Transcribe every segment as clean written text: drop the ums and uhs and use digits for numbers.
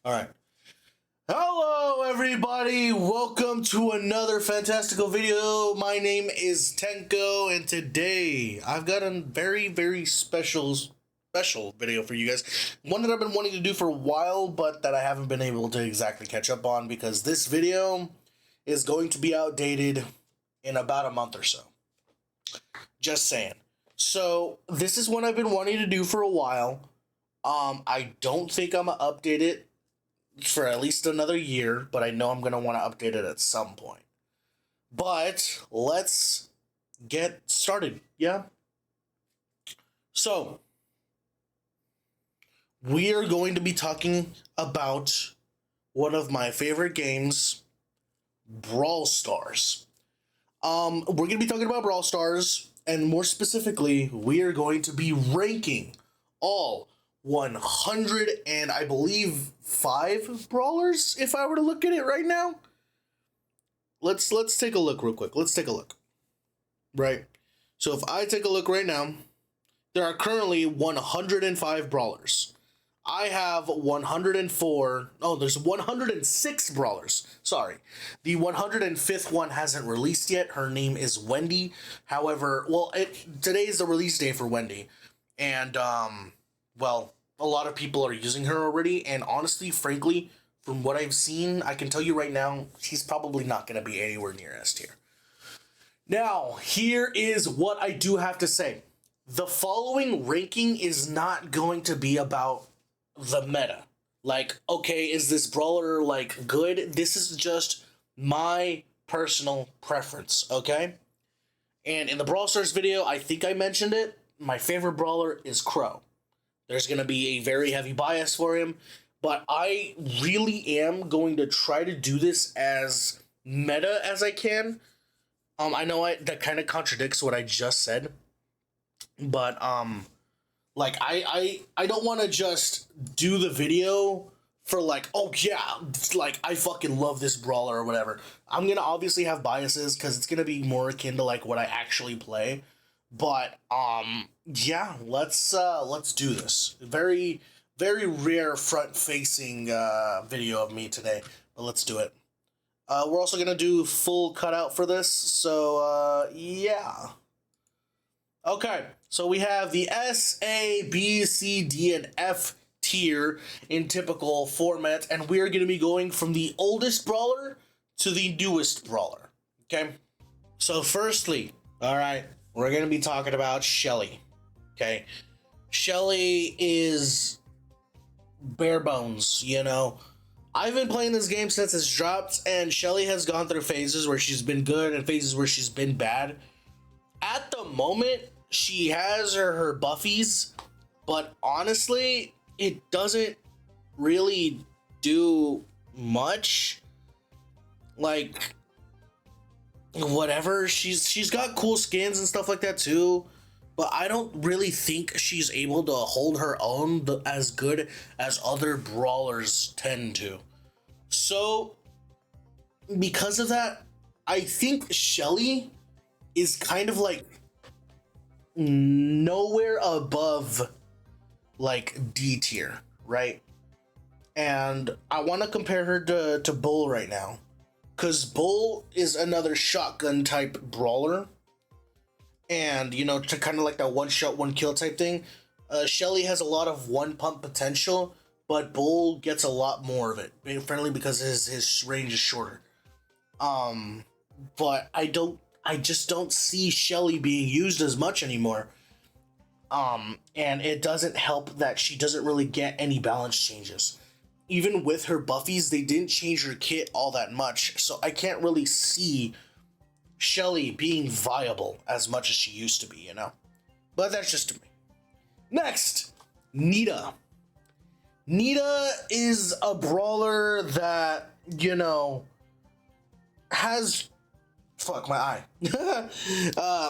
All right. Hello, everybody. Welcome to another fantastical video. My name is Tenko, and today I've got a very special video for you guys. One that I've been wanting to do for a while, but that I haven't been able to exactly catch up on because this video is going to be outdated in about a month or so. Just saying. So this is one I've been wanting to do for a while. I don't think I'm gonna update it for at least another year, but I know I'm gonna want to update it at some point. But let's get started, yeah? So, we are going to be talking about one of my favorite games, Brawl Stars. We're gonna be talking about Brawl Stars, and more specifically, we are going to be ranking all 100 and I believe 5 brawlers if I were to look at it right now. Let's take a look real quick. Let's take a look. Right. So if I take a look right now, there are currently 105 brawlers. I have 104. Oh, there's 106 brawlers. Sorry. The 105th one hasn't released yet. Her name is Wendy. However, today is the release day for Wendy. And well, a lot of people are using her already, and honestly, frankly, from what I've seen, I can tell you right now, she's probably not going to be anywhere near S tier. Now, here is what I do have to say. The following ranking is not going to be about the meta. Like, okay, is this brawler, like, good? This is just my personal preference, okay? And in the Brawl Stars video, I think I mentioned it, my favorite brawler is Crow. There's going to be a very heavy bias for him, but I really am going to try to do this as meta as I can. I know that kind of contradicts what I just said, but like I don't want to just do the video for like, oh yeah, like I fucking love this brawler or whatever. I'm gonna obviously have biases because it's gonna be more akin to like what I actually play. But yeah, let's do this. Very rare front facing video of me today, but let's do it. We're also gonna do full cutout for this, so yeah. Okay, so we have the S, A, B, C, D, and F tier in typical format, and we are gonna be going from the oldest brawler to the newest brawler. Okay, so firstly, all right, we're going to be talking about Shelly. Okay. Shelly is bare bones, you know. I've been playing this game since it's dropped, and Shelly has gone through phases where she's been good and phases where she's been bad. At the moment, she has her buffies, but honestly, it doesn't really do much. Like, whatever, she's got cool skins and stuff like that too, but I don't really think she's able to hold her own as good as other brawlers tend to. So because of that, I think Shelly is kind of like nowhere above like D tier, right? And I want to compare her to Bull right now, because Bull is another shotgun type brawler. And, you know, to kind of like that one shot, one kill type thing. Shelly has a lot of one pump potential, but Bull gets a lot more of it. Friendly because his range is shorter. But I just don't see Shelly being used as much anymore. And it doesn't help that she doesn't really get any balance changes. Even with her buffies, they didn't change her kit all that much, so I can't really see Shelly being viable as much as she used to be, you know? But that's just me. Next, Nita. Nita is a brawler that, you know, has... Fuck, my eye.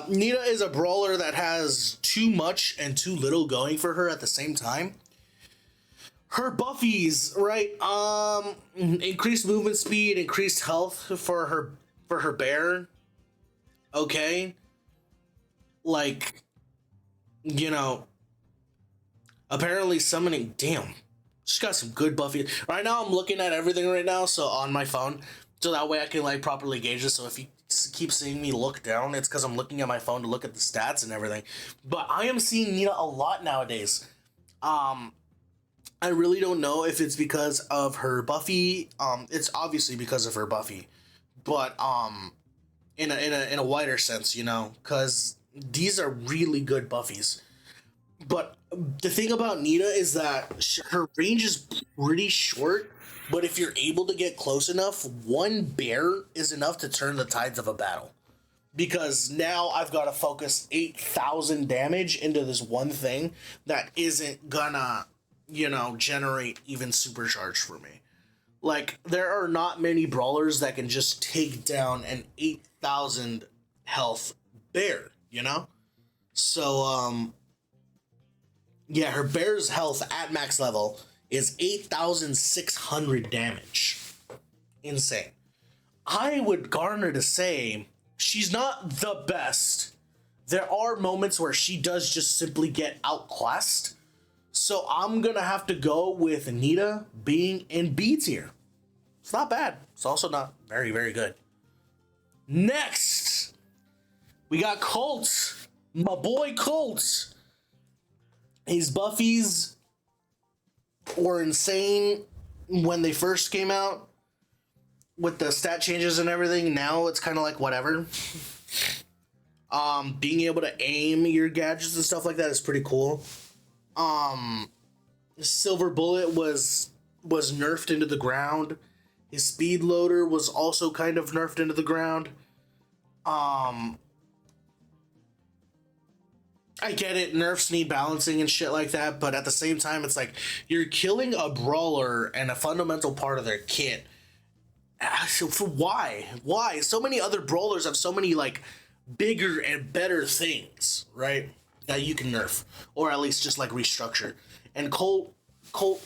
Nita is a brawler that has too much and too little going for her at the same time. Her buffies, right? Increased movement speed, increased health for her bear. Okay. Like, you know, apparently summoning, damn. She's got some good Buffy. Right now, I'm looking at everything right now, so on my phone, so that way I can like properly gauge this. So if you keep seeing me look down, it's because I'm looking at my phone to look at the stats and everything. But I am seeing Nita a lot nowadays. I really don't know if it's because of her Buffy. It's obviously because of her Buffy, but in a wider sense, you know, because these are really good Buffies. But the thing about Nita is that her range is pretty short. But if you're able to get close enough, one bear is enough to turn the tides of a battle. Because now I've got to focus 8,000 damage into this one thing that isn't gonna, you know, generate even supercharge for me. Like, there are not many brawlers that can just take down an 8,000 health bear, you know? So, yeah, her bear's health at max level is 8,600 damage. Insane. I would garner to say she's not the best. There are moments where she does just simply get outclassed. So I'm going to have to go with Nita being in B tier. It's not bad. It's also not very, very good. Next, we got Colt. My boy Colt. His Buffies were insane when they first came out with the stat changes and everything. Now it's kind of like whatever. Being able to aim your gadgets and stuff like that is pretty cool. Silver Bullet was nerfed into the ground. His speed loader was also kind of nerfed into the ground. I get it, nerfs need balancing and shit like that, but at the same time, it's like, you're killing a brawler and a fundamental part of their kit. So for why? Why? So many other brawlers have so many, like, bigger and better things, right? That you can nerf, or at least just, like, restructure. And Colt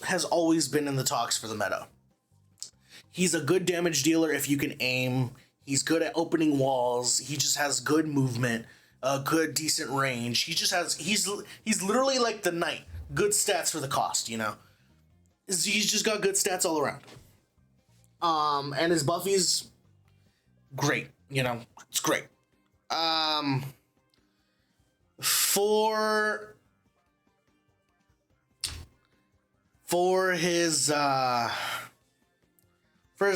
has always been in the talks for the meta. He's a good damage dealer if you can aim. He's good at opening walls. He just has good movement. A good decent range. He just has he's literally like the knight. Good stats for the cost, you know. He's just got good stats all around. And his Buffy's great, you know. It's great. For his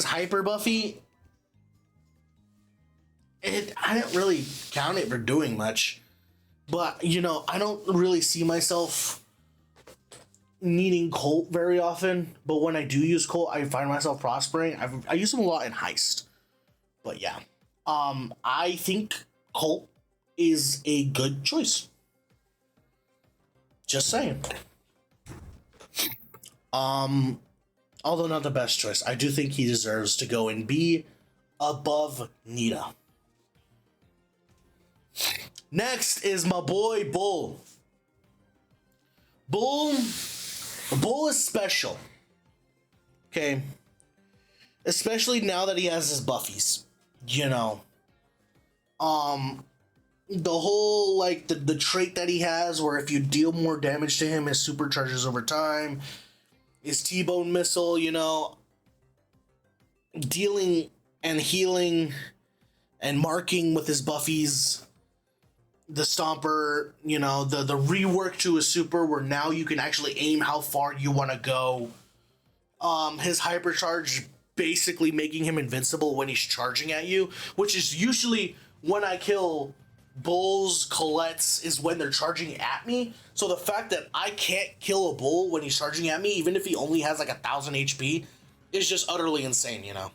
hyper Buffy, I didn't really count it for doing much, but you know, I don't really see myself needing Colt very often. But when I do use Colt, I find myself prospering. I use him a lot in heist, but yeah, I think Colt is a good choice. Just saying. Although not the best choice, I do think he deserves to go and be above Nita. Next is my boy Bull. Bull is special. Okay. Especially now that he has his Buffies. You know. The whole, like, the trait that he has where if you deal more damage to him, his supercharges over time. His T-Bone missile, you know. Dealing and healing and marking with his Buffies. The Stomper, you know, the rework to a super where now you can actually aim how far you want to go. His hypercharge basically making him invincible when he's charging at you, which is usually when I kill bulls, Colettes, is when they're charging at me. So the fact that I can't kill a bull when he's charging at me, even if he only has like 1,000 HP, is just utterly insane, you know.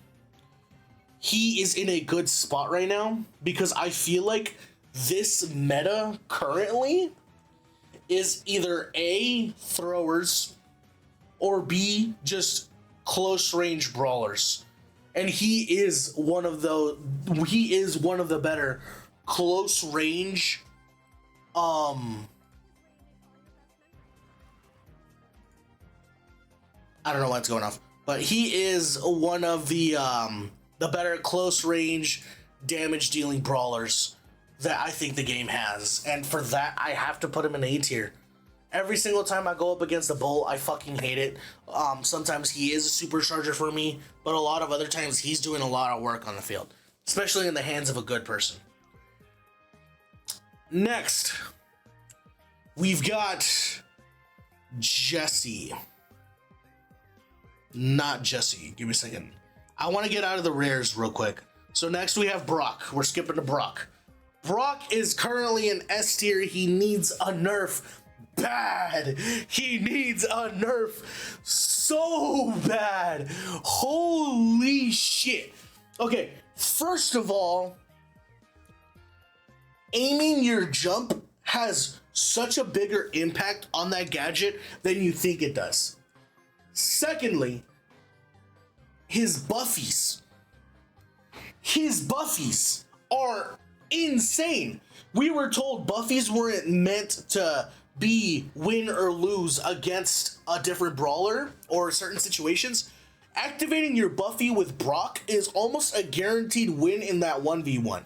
He is in a good spot right now because I feel like this meta currently is either A, throwers, or B, just close range brawlers. And he is one of the better close range I don't know what's going off, but he is one of the better close range damage dealing brawlers that I think the game has, and for that I have to put him in A tier. Every single time I go up against a bull, I fucking hate it. Sometimes he is a supercharger for me, but a lot of other times he's doing a lot of work on the field, especially in the hands of a good person. Next, we've got Jesse. Not Jesse. Give me a second. I want to get out of the rares real quick. So next we have Brock. We're skipping to Brock. Brock is currently in S tier. He needs a nerf bad. He needs a nerf so bad. Holy shit. Okay, first of all, aiming your jump has such a bigger impact on that gadget than you think it does. Secondly, his buffies are insane. We were told buffies weren't meant to be win or lose against a different brawler or certain situations. Activating your buffy with Brock is almost a guaranteed win in that 1v1.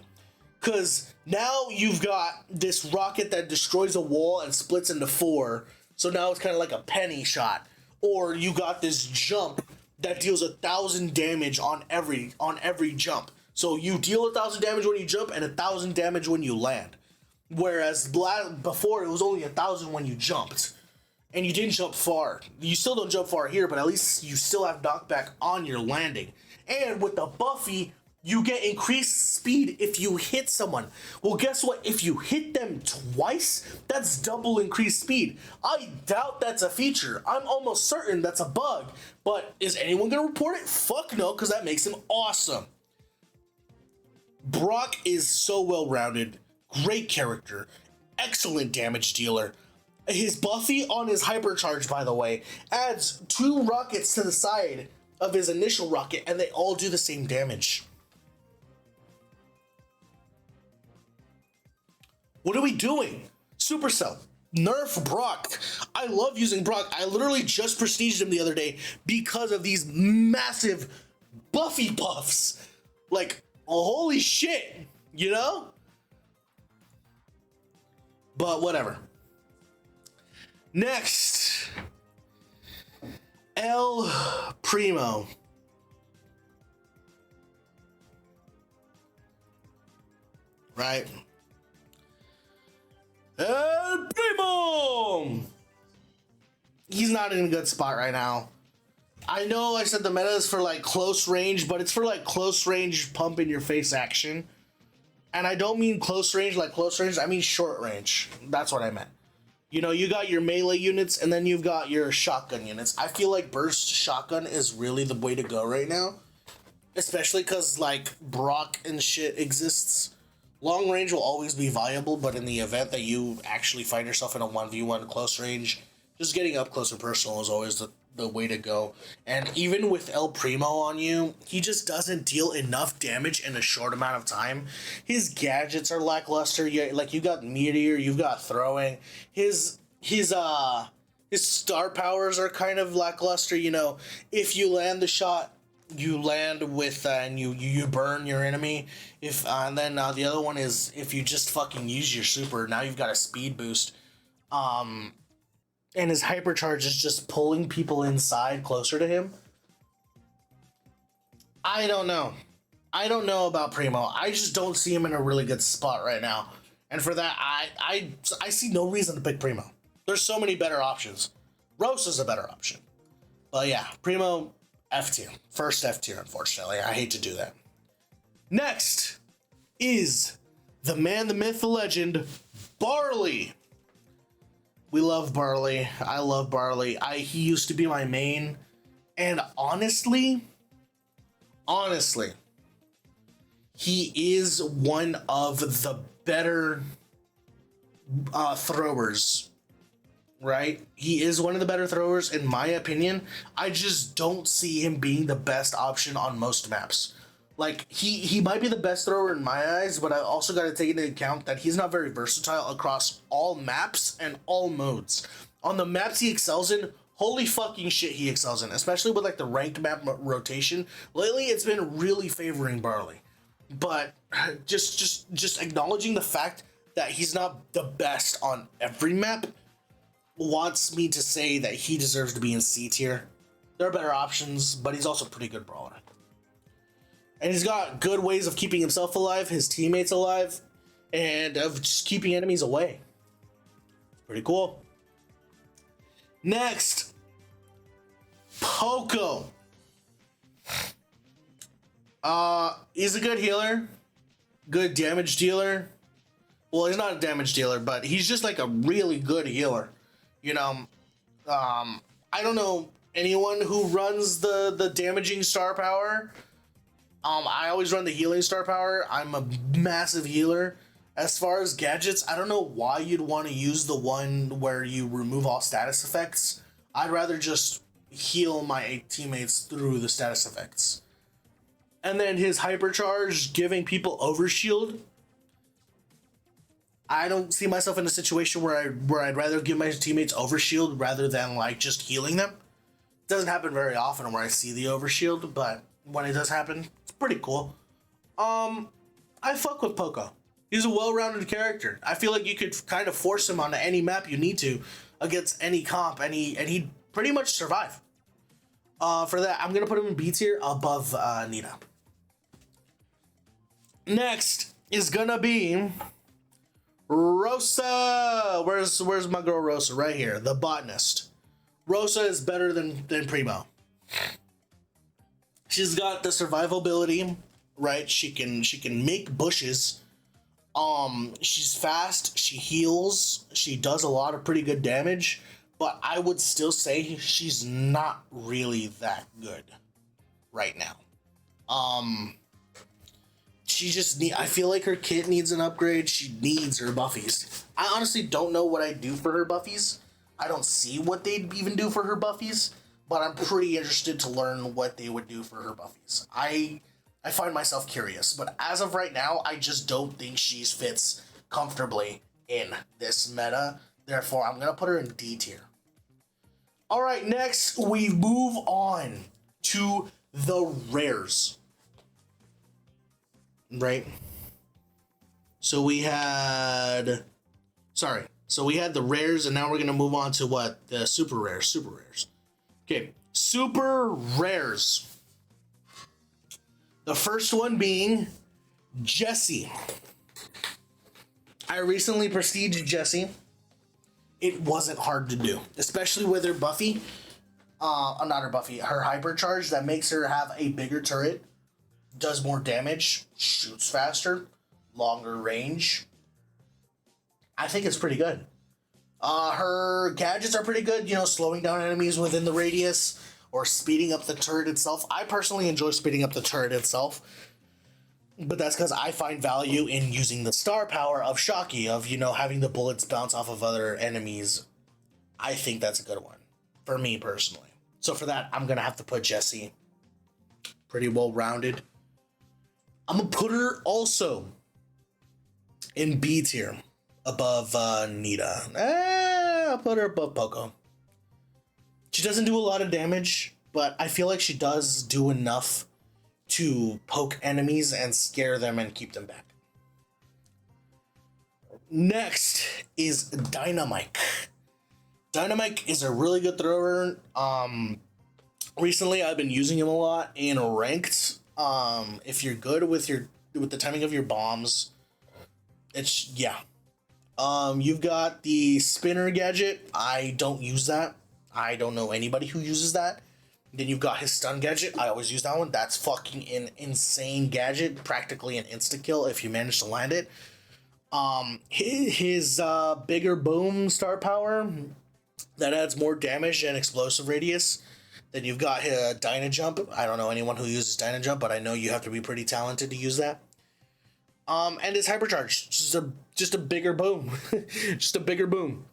Because now you've got this rocket that destroys a wall and splits into 4. So now it's kind of like a penny shot. Or you got this jump that deals 1,000 damage on every jump. So you deal 1,000 damage when you jump and 1,000 damage when you land. Whereas before it was only 1,000 when you jumped. And you didn't jump far. You still don't jump far here, but at least you still have knockback on your landing. And with the buffy, you get increased speed if you hit someone. Well, guess what? If you hit them twice, that's double increased speed. I doubt that's a feature. I'm almost certain that's a bug. But is anyone going to report it? Fuck no, because that makes him awesome. Brock is so well-rounded. Great character. Excellent damage dealer. His buffy on his hypercharge, by the way, adds 2 rockets to the side of his initial rocket, and they all do the same damage. What are we doing? Supercell, nerf Brock. I love using Brock. I literally just prestiged him the other day because of these massive buffy buffs. Like, holy shit, you know? But whatever. Next, El Primo. Right? El Primo! He's not in a good spot right now. I know I said the meta is for like close range, but it's for like close range pump in your face action. And I don't mean close range like close range, I mean short range. That's what I meant. You know, you got your melee units and then you've got your shotgun units. I feel like burst shotgun is really the way to go right now. Especially because, like, Brock and shit exists. Long range will always be viable, but in the event that you actually find yourself in a 1v1 close range, just getting up close and personal is always the way to go. And even with El Primo on you, he just doesn't deal enough damage in a short amount of time. His gadgets are lackluster. Like, you got Meteor, you've got throwing. His star powers are kind of lackluster. You know, if you land the shot, you land with and you burn your enemy. And then the other one is if you just fucking use your super, now you've got a speed boost. And his hypercharge is just pulling people inside closer to him. I don't know. I don't know about Primo. I just don't see him in a really good spot right now. And for that, I see no reason to pick Primo. There's so many better options. Rosa's a better option. But yeah, Primo, F tier. First F tier, unfortunately. I hate to do that. Next is the man, the myth, the legend, Barley. We love Barley. I love Barley. He used to be my main. And honestly, he is one of the better throwers, right? He is one of the better throwers, in my opinion. I just don't see him being the best option on most maps. Like, he might be the best thrower in my eyes, but I also got to take into account that he's not very versatile across all maps and all modes. On the maps he excels in, holy fucking shit he excels in, especially with, like, the ranked map rotation. Lately, it's been really favoring Barley. But just acknowledging the fact that he's not the best on every map, wants me to say that he deserves to be in C tier. There are better options, but he's also a pretty good brawler. And he's got good ways of keeping himself alive, his teammates alive, and of just keeping enemies away. Pretty cool. Next, Poco. He's a good healer, good damage dealer. Well, he's not a damage dealer, but he's just like a really good healer. You know, I don't know anyone who runs the damaging star power. I always run the healing star power. I'm a massive healer. As far as gadgets, I don't know why you'd want to use the one where you remove all status effects. I'd rather just heal my teammates through the status effects. And then his hypercharge giving people overshield. I don't see myself in a situation where I'd rather give my teammates overshield rather than like just healing them. It doesn't happen very often where I see the overshield, but when it does happen, it's pretty cool. I fuck with Poco. He's a well-rounded character. I feel like you could kind of force him onto any map you need to against any comp, and he'd pretty much survive. For that, I'm gonna put him in B tier above Nita. Next is gonna be Rosa. Where's my girl Rosa? Right here, the botanist. Rosa is better than Primo. She's got the survivability, right? She can make bushes. She's fast, she heals, she does a lot of pretty good damage, but I would still say she's not really that good right now. I feel like her kit needs an upgrade. She needs her buffies. I honestly don't know what I'd do for her buffies. I don't see what they'd even do for her buffies, but I'm pretty interested to learn what they would do for her buffies. I find myself curious, but as of right now, I just don't think she fits comfortably in this meta. Therefore, I'm going to put her in D tier. All right, next we move on to the rares. Right? So we had the rares, and now we're going to move on to what? The super rares. Okay, super rares. The first one being Jessie. I recently prestiged Jessie. It wasn't hard to do, especially with her buffy. Not her buffy, her hypercharge that makes her have a bigger turret, does more damage, shoots faster, longer range. I think it's pretty good. Her gadgets are pretty good, slowing down enemies within the radius, or speeding up the turret itself. I personally enjoy speeding up the turret itself, but that's because I find value in using the star power of Shocky, of, having the bullets bounce off of other enemies. I think that's a good one, for me personally. So for that, I'm going to have to put Jessie. Pretty well-rounded. I'm going to put her also in B tier, above Nita. I'll put her above Poco. She doesn't do a lot of damage, but I feel like she does do enough to poke enemies and scare them and keep them back. Next is Dynamite. Dynamite is a really good thrower. Recently I've been using him a lot in ranked. If you're good with the timing of your bombs, you've got the spinner gadget. I don't use that. I don't know anybody who uses that. Then you've got his stun gadget. I always use that one. That's fucking an insane gadget. Practically an insta-kill if you manage to land it. His bigger boom star power, that adds more damage and explosive radius. Then you've got his Dyna Jump. I don't know anyone who uses Dyna Jump, but I know you have to be pretty talented to use that. And his hypercharge, just a bigger boom. Just a bigger boom.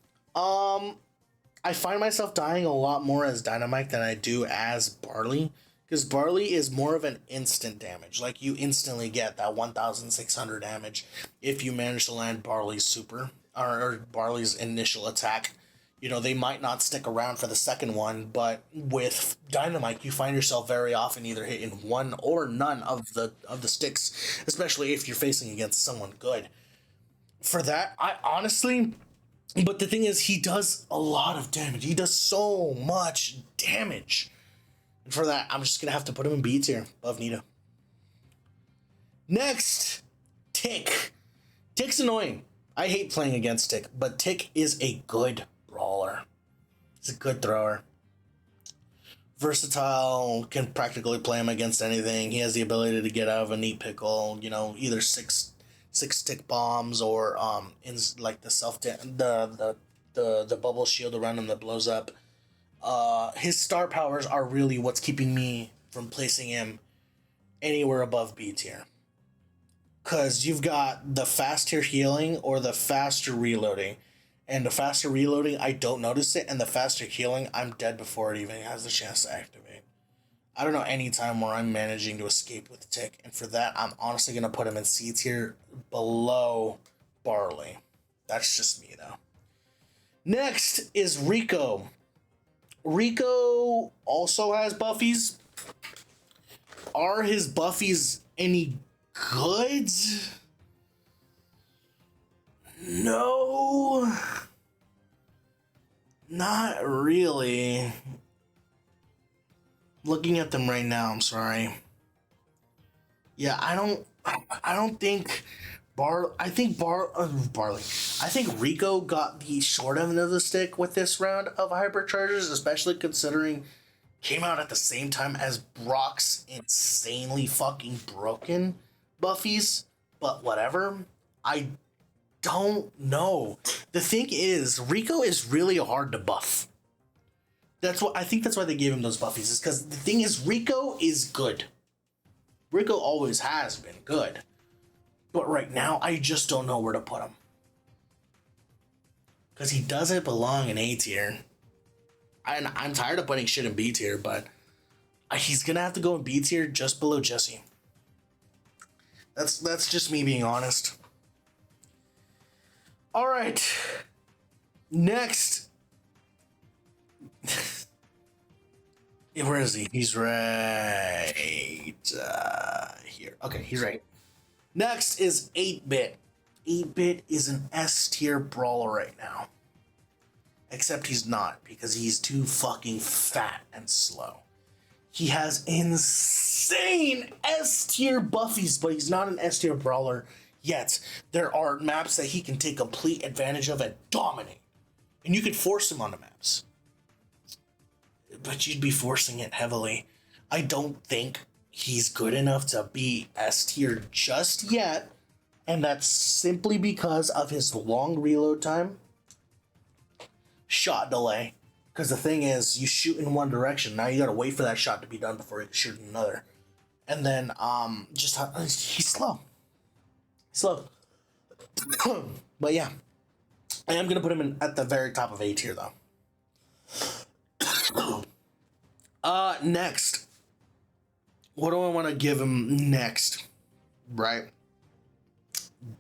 I find myself dying a lot more as Dynamite than I do as Barley, because Barley is more of an instant damage. Like, you instantly get that 1,600 damage if you manage to land Barley's super, or Barley's initial attack. They might not stick around for the second one, but with Dynamite, you find yourself very often either hitting one or none of the sticks, especially if you're facing against someone good. For that, I honestly But the thing is, he does a lot of damage. He does so much damage. And for that, I'm just going to have to put him in B tier above Nita. Next, Tick. Tick's annoying. I hate playing against Tick, but Tick is a good brawler. He's a good thrower. Versatile, can practically play him against anything. He has the ability to get out of a neat pickle, you know, either six tick bombs or in like the bubble shield around him that blows up. His star powers are really what's keeping me from placing him anywhere above B tier. Cause you've got the faster healing or the faster reloading. And the faster reloading, I don't notice it, and the faster healing, I'm dead before it even has the chance to activate. I don't know any time where I'm managing to escape with Tick, and for that, I'm honestly gonna put him in C tier below Barley. That's just me though. Next is Rico. Rico also has buffies. Are his buffies any good? No, not really. Looking at them right now, I'm sorry. Yeah, I don't think Barley. I think Rico got the short end of the stick with this round of hyperchargers, especially considering came out at the same time as Brock's insanely fucking broken buffies. But whatever. I don't know. The thing is, Rico is really hard to buff. That's why they gave him those buffies, is because the thing is, Rico is good. Rico always has been good. But right now, I just don't know where to put him. Because he doesn't belong in A tier. And I'm tired of putting shit in B tier, but he's gonna have to go in B tier just below Jesse. That's just me being honest. All right. Next. Where is he? He's right here. Okay, he's right. Next is 8-Bit. 8-Bit is an S tier brawler right now. Except he's not, because he's too fucking fat and slow. He has insane S tier buffies, but he's not an S tier brawler yet. There are maps that he can take complete advantage of and dominate. And you could force him on the maps. But you'd be forcing it heavily. I don't think he's good enough to be S tier just yet. And that's simply because of his long reload time. Shot delay. Because the thing is, you shoot in one direction. Now you gotta wait for that shot to be done before you can shoot in another. And then, he's slow. Slow. But yeah. I am gonna put him in at the very top of A tier though. Next. What do I want to give him next? Right?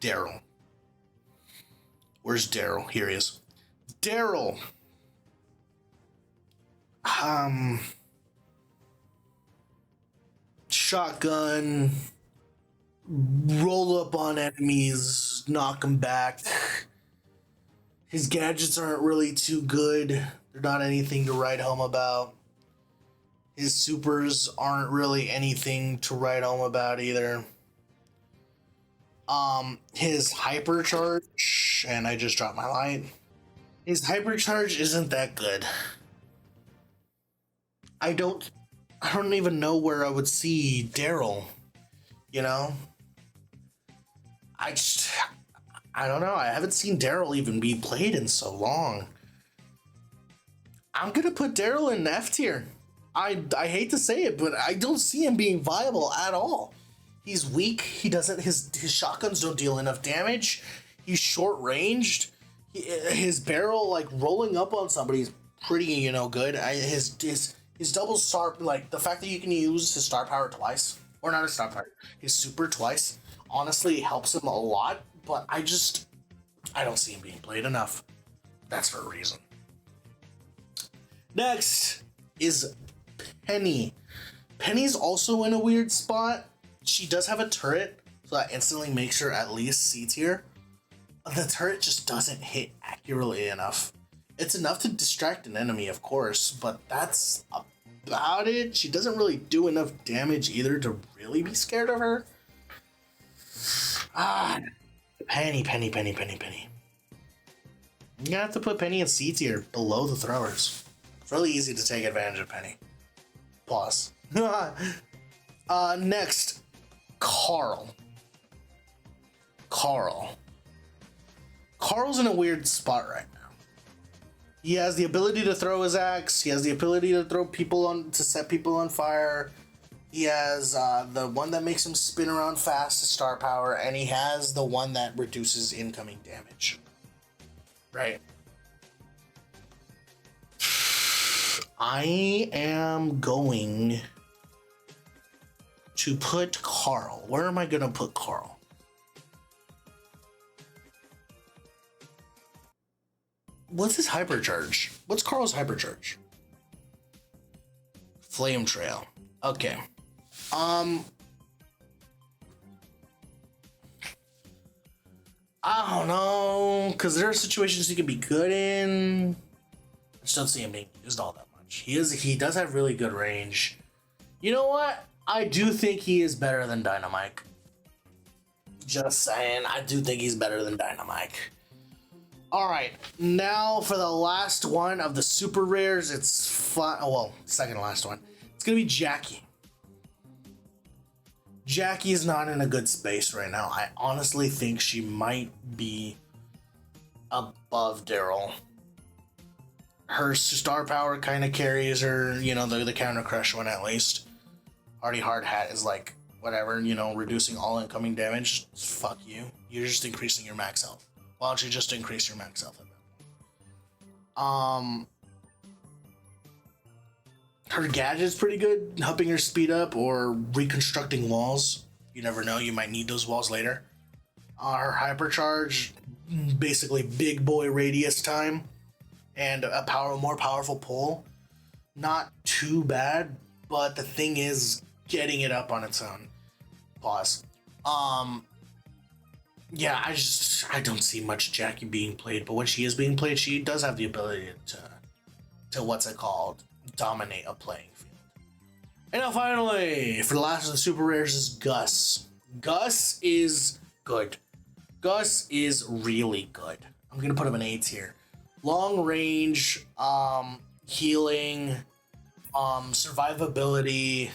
Daryl. Where's Daryl? Here he is. Daryl. Shotgun. Roll up on enemies. Knock them back. His gadgets aren't really too good. They're not anything to write home about. His supers aren't really anything to write home about either. His hypercharge, and I just dropped my light. His hypercharge isn't that good. I don't even know where I would see Daryl, you know? I don't know. I haven't seen Daryl even be played in so long. I'm gonna put Daryl in F tier. I hate to say it, but I don't see him being viable at all. He's weak. He doesn't. His shotguns don't deal enough damage. He's short ranged. His barrel, like rolling up on somebody, is pretty good. His double star, like the fact that you can use his star power twice, or not his star power, his super twice, honestly helps him a lot. But I don't see him being played enough. That's for a reason. Next is Penny. Penny's also in a weird spot. She does have a turret, so that instantly makes her at least C tier. the turret just doesn't hit accurately enough. It's enough to distract an enemy, of course, but that's about it. She doesn't really do enough damage either to really be scared of her. Ah, Penny, Penny, Penny, Penny, Penny. You have to put Penny in C tier below the throwers. It's really easy to take advantage of Penny. Pause. Next, Carl. Carl's in a weird spot right now. He has the ability to throw his axe. He has the ability to throw people on, to set people on fire. He has the one that makes him spin around fast, star power, and he has the one that reduces incoming damage. Right. I am going to put Carl. Where am I going to put Carl? What's his hypercharge? What's Carl's hypercharge? Flame Trail. Okay. I don't know, because there are situations he could be good in. I just don't see him being used all that much. He does have really good range. You know what? I do think he is better than Dynamite. Just saying, I do think he's better than Dynamite. Alright, now for the last one of the super rares, it's fun. Well, second to last one. It's gonna be Jackie. Jackie is not in a good space right now. I honestly think she might be above Daryl. Her star power kind of carries her, you know, the counter crush one at least. Hardy Hard Hat is like, whatever, you know, reducing all incoming damage. Fuck you. You're just increasing your max health. Why don't you just increase your max health at that point? Her gadget's pretty good, helping her speed up or reconstructing walls. You never know, you might need those walls later. Her hypercharge, basically big boy radius time, and a more powerful pull. Not too bad, but the thing is getting it up on its own. Pause. Yeah, I don't see much Jackie being played, but when she is being played, she does have the ability to what's it called? Dominate a playing field. And now finally, for the last of the super rares is Gus. Gus is good. Gus is really good. I'm gonna put him in A tier. Long range, healing, survivability,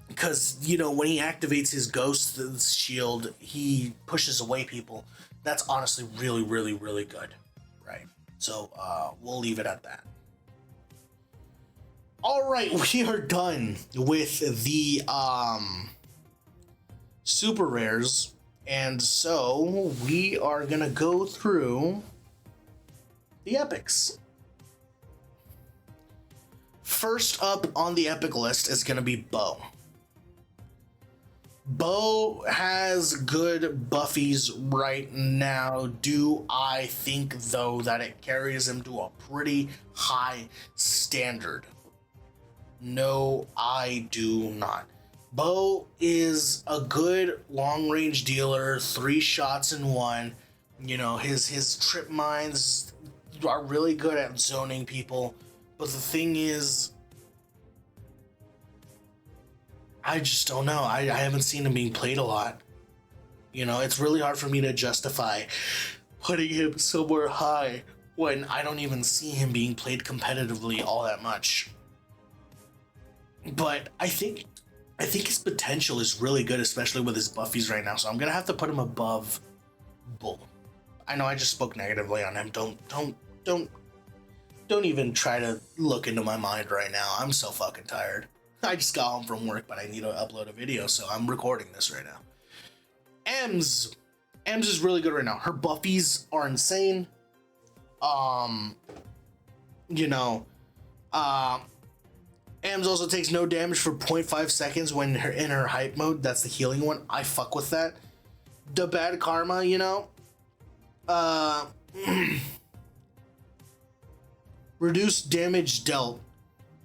because, you know, when he activates his ghost shield, he pushes away people. That's honestly really, really, really good. Right. So, we'll leave it at that. Alright, we are done with the, super rares. And so, we are gonna go through the epics. First up on the epic list is gonna be Bo. Bo has good buffies right now. Do I think, though, that it carries him to a pretty high standard? No, I do not. Bo is a good long-range dealer, 3 shots in 1. You know, his trip mines are really good at zoning people. But the thing is, I just don't know. I haven't seen him being played a lot. You know, it's really hard for me to justify putting him somewhere high when I don't even see him being played competitively all that much. But I think his potential is really good, especially with his buffies right now. So I'm gonna have to put him above Bull. I know I just spoke negatively on him. Don't even try to look into my mind right now. I'm so fucking tired. I just got home from work, but I need to upload a video, so I'm recording this right now. Ems is really good right now. Her buffies are insane. You know, Ems also takes no damage for 0.5 seconds when in her hype mode. That's the healing one. I fuck with that. The bad karma, you know. Reduce damage dealt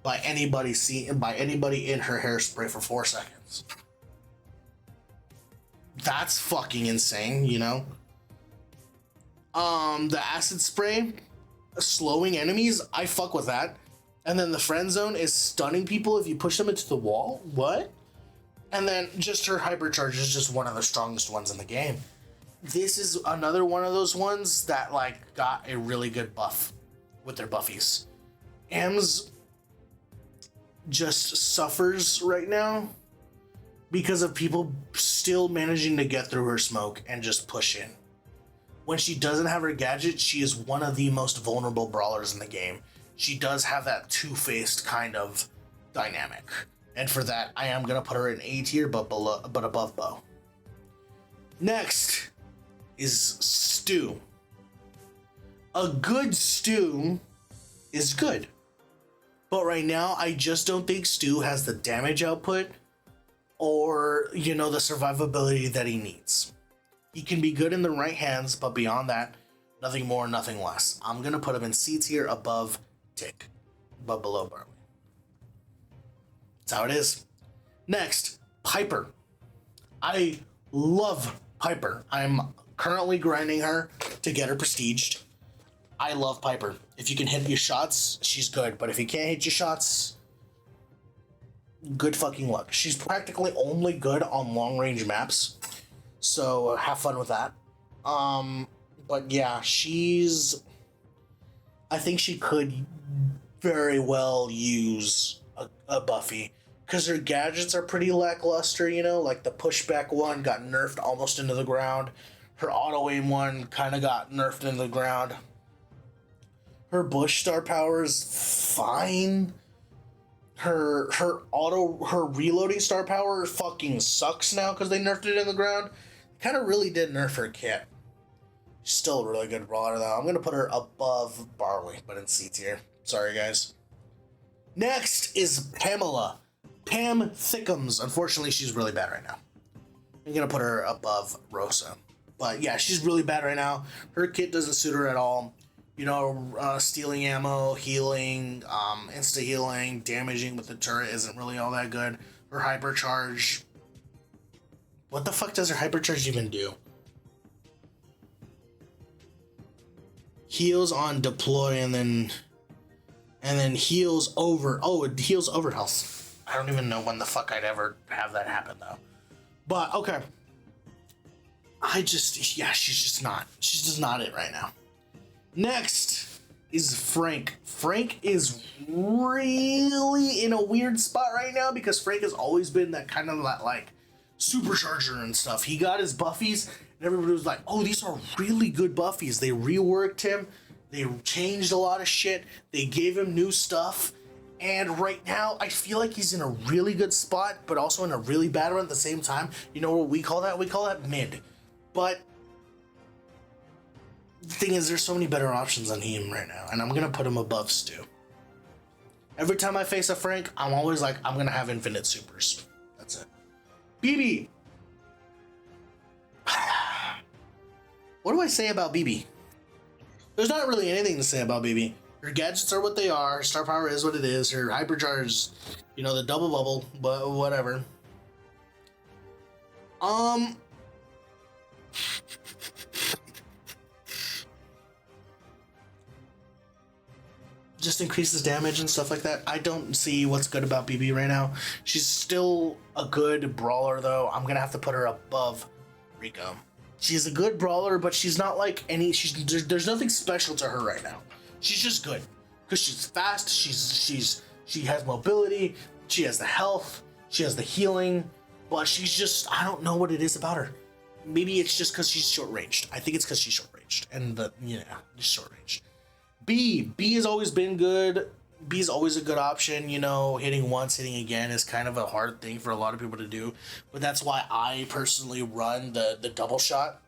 by anybody in her hairspray for 4 seconds. That's fucking insane, you know? The acid spray, slowing enemies, I fuck with that. And then the friend zone is stunning people if you push them into the wall. What? And then just her hypercharge is just one of the strongest ones in the game. This is another one of those ones that like got a really good buff with their buffies. Ems just suffers right now because of people still managing to get through her smoke and just push in. When she doesn't have her gadget, she is one of the most vulnerable brawlers in the game. She does have that two-faced kind of dynamic. And for that, I am gonna put her in A tier, but above Bo. Next is Stu. A good Stu is good. But right now, I just don't think Stu has the damage output or, you know, the survivability that he needs. He can be good in the right hands, but beyond that, nothing more, nothing less. I'm going to put him in C tier above Tick, but below Barley. That's how it is. Next, Piper. I love Piper. I'm currently grinding her to get her prestiged. I love Piper. If you can hit your shots, she's good. But if you can't hit your shots, good fucking luck. She's practically only good on long range maps. So have fun with that. But yeah, I think she could very well use a Buffy. Because her gadgets are pretty lackluster, you know? Like the pushback one got nerfed almost into the ground. Her auto aim one kind of got nerfed into the ground. Her bush star power is fine. Her reloading star power fucking sucks now because they nerfed it in the ground. Kind of really did nerf her kit. She's still a really good brawler though. I'm gonna put her above Barley, but in C tier. Sorry guys. Next is Pamela. Pam Thickums. Unfortunately, she's really bad right now. I'm gonna put her above Rosa. But yeah, she's really bad right now. Her kit doesn't suit her at all. You know, stealing ammo, healing, insta-healing, damaging with the turret isn't really all that good. Her hypercharge... What the fuck does her hypercharge even do? Heals on deploy and then heals over... Oh, it heals over health. I don't even know when the fuck I'd ever have that happen, though. But, okay. She's just not it right now. Next is Frank. Frank is really in a weird spot right now because Frank has always been that kind of like supercharger and stuff. He got his buffies and everybody was like, oh, these are really good buffies. They reworked him. They changed a lot of shit. They gave him new stuff. And right now, I feel like he's in a really good spot, but also in a really bad one at the same time. You know what we call that? We call that mid. But the thing is, there's so many better options on him right now, and I'm gonna put him above Stu. Every time I face a Frank, I'm always like, I'm gonna have infinite supers. That's it. BB. What do I say about BB? There's not really anything to say about BB. Her gadgets are what they are. Her star power is what it is. Her hypercharge, you know, the double bubble, but whatever. Just increases damage and stuff like that. I don't see what's good about BB right now. She's still a good brawler though. I'm gonna have to put her above Rico. She's a good brawler, but she's not like there's nothing special to her right now. She's just good because she's fast. She has mobility. She has the health. She has the healing, but she's just, I don't know what it is about her. Maybe it's just because she's short ranged. I think it's because she's short ranged and just short ranged. B has always been good. B is always a good option. You know, hitting once, hitting again is kind of a hard thing for a lot of people to do. But that's why I personally run the double shot,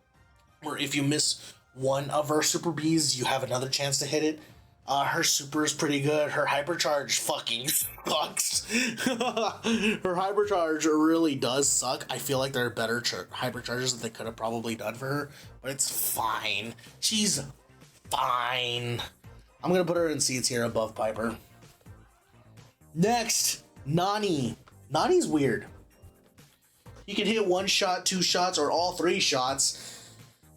where if you miss one of her super Bs, you have another chance to hit it. Her super is pretty good. Her hypercharge fucking sucks. Her hypercharge really does suck. I feel like there are better hypercharges that they could have probably done for her, but it's fine. She's fine. I'm gonna put her in C tier above Piper. Next, Nani. Nani's weird. You can hit one shot, two shots, or all three shots.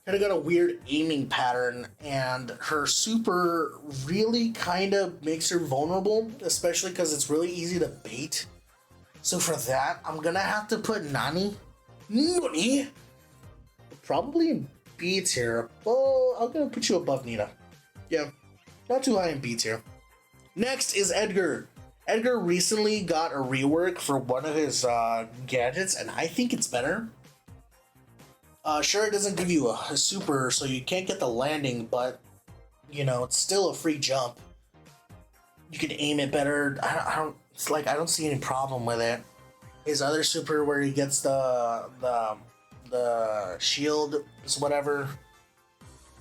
Kind of got a weird aiming pattern, and her super really kind of makes her vulnerable, especially because it's really easy to bait. So for that, I'm gonna have to put Nani, probably in B tier. Oh, I'm gonna put you above Nina. Yeah, not too high in B tier. Next is Edgar. Edgar recently got a rework for one of his gadgets, and I think it's better. Sure, it doesn't give you a super, so you can't get the landing, but, you know, it's still a free jump. You can aim it better. I don't see any problem with it. His other super where he gets the shield is whatever.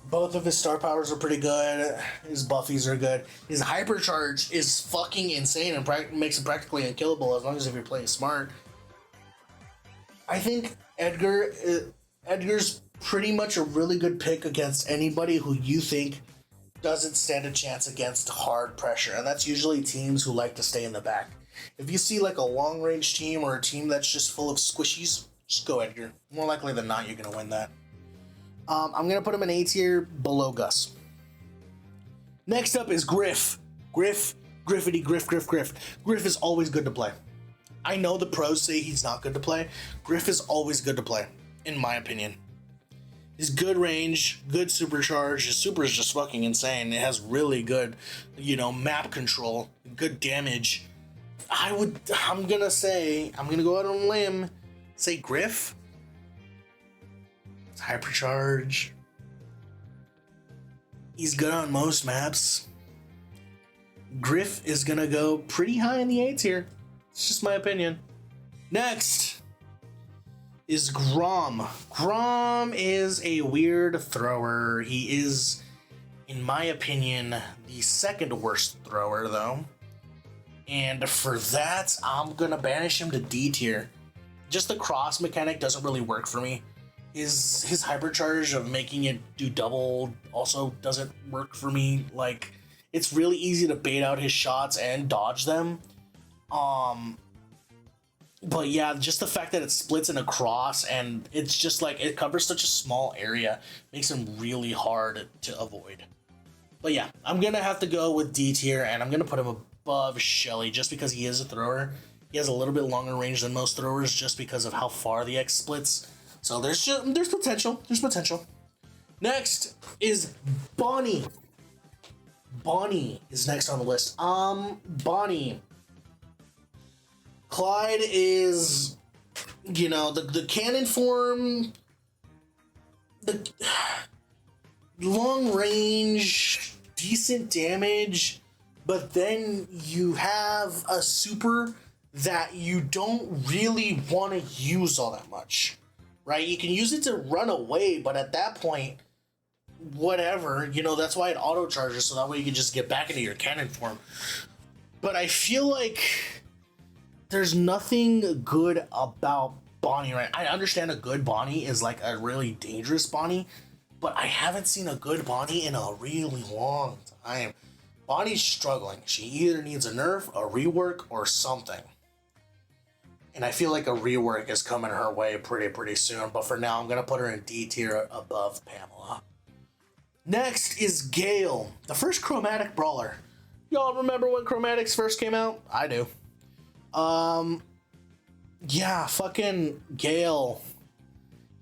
Both of his star powers are pretty good. His buffies are good. His hypercharge is fucking insane and makes him practically unkillable as long as if you're playing smart. I think Edgar's pretty much a really good pick against anybody who you think doesn't stand a chance against hard pressure, and that's usually teams who like to stay in the back. If you see like a long range team or a team that's just full of squishies, just go Edgar. More likely than not, you're gonna win that. I'm gonna put him in A tier below Gus. Next up is Griff. Griff is always good to play. I know the pros say he's not good to play. Griff is always good to play, in my opinion. He's good range, good supercharge. His super is just fucking insane. It has really good, map control, good damage. I'm gonna go out on a limb, say Griff. Hypercharge. He's good on most maps. Griff is gonna go pretty high in the A tier. It's just my opinion. Next is Grom. Grom is a weird thrower. He is, in my opinion, the second worst thrower though. And for that, I'm gonna banish him to D tier. Just the cross mechanic doesn't really work for me. His hypercharge of making it do double also doesn't work for me. Like, it's really easy to bait out his shots and dodge them. But yeah, just the fact that it splits in a cross and it's just like it covers such a small area makes him really hard to avoid. But yeah, I'm gonna have to go with D tier, and I'm gonna put him above Shelly just because he is a thrower. He has a little bit longer range than most throwers just because of how far the X splits. So there's potential. There's potential. Next is Bonnie. Bonnie is next on the list. Bonnie. Clyde is, the cannon form, the long range, decent damage, but then you have a super that you don't really want to use all that much. Right? You can use it to run away, but at that point, whatever, that's why it auto charges, so that way you can just get back into your cannon form. But I feel like there's nothing good about Bonnie, right? I understand a good Bonnie is like a really dangerous Bonnie, but I haven't seen a good Bonnie in a really long time. Bonnie's struggling. She either needs a nerf, a rework, or something. And I feel like a rework is coming her way pretty soon. But for now, I'm going to put her in D tier above Pamela. Next is Gale, the first chromatic brawler. Y'all remember when chromatics first came out? I do. Yeah, fucking Gale.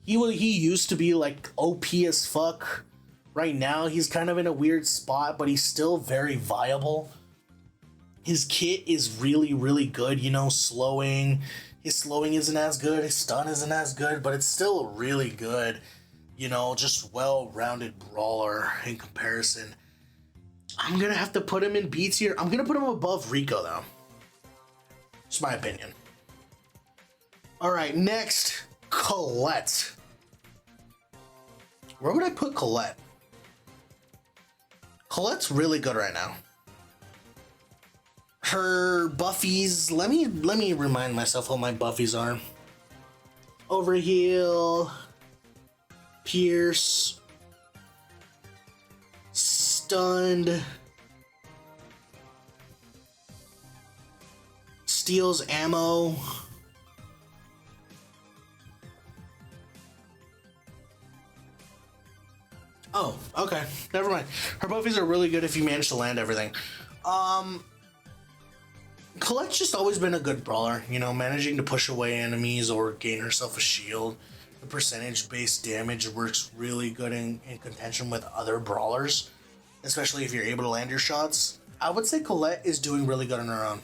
He used to be like OP as fuck. Right now, he's kind of in a weird spot, but he's still very viable. His kit is really good, slowing. His slowing isn't as good, his stun isn't as good, but it's still really good. Just well-rounded brawler in comparison. I'm gonna have to put him in B tier. I'm gonna put him above Rico, though. It's my opinion. Alright, next, Colette. Where would I put Colette? Colette's really good right now. Her buffies, let me remind myself what my buffies are. Overheal, Pierce, Stunned, Steals Ammo, Okay, never mind. Her buffies are really good if you manage to land everything. Um, Colette's just always been a good brawler, you know, managing to push away enemies or gain herself a shield. The percentage-based damage works really good in contention with other brawlers, especially if you're able to land your shots. I would say Colette is doing really good on her own.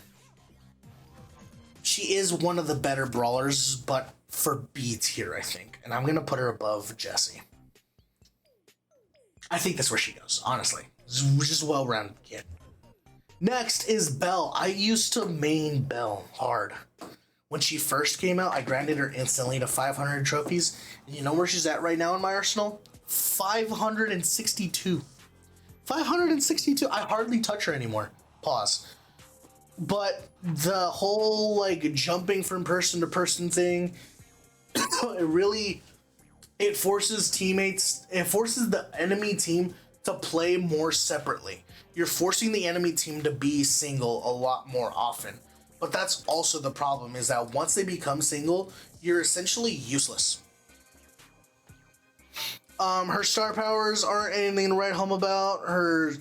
She is one of the better brawlers, but for B tier, I think. And I'm going to put her above Jessie. I think that's where she goes, honestly. Just a well-rounded kid. Next is Belle. I used to main Belle hard. When she first came out, I granted her instantly to 500 trophies. And you know where she's at right now in my arsenal? 562. 562. I hardly touch her anymore. Pause. But the whole like jumping from person to person thing, it forces the enemy team to play more separately. You're forcing the enemy team to be single a lot more often. But that's also the problem, is that once they become single, you're essentially useless. Her star powers aren't anything to write home about. Her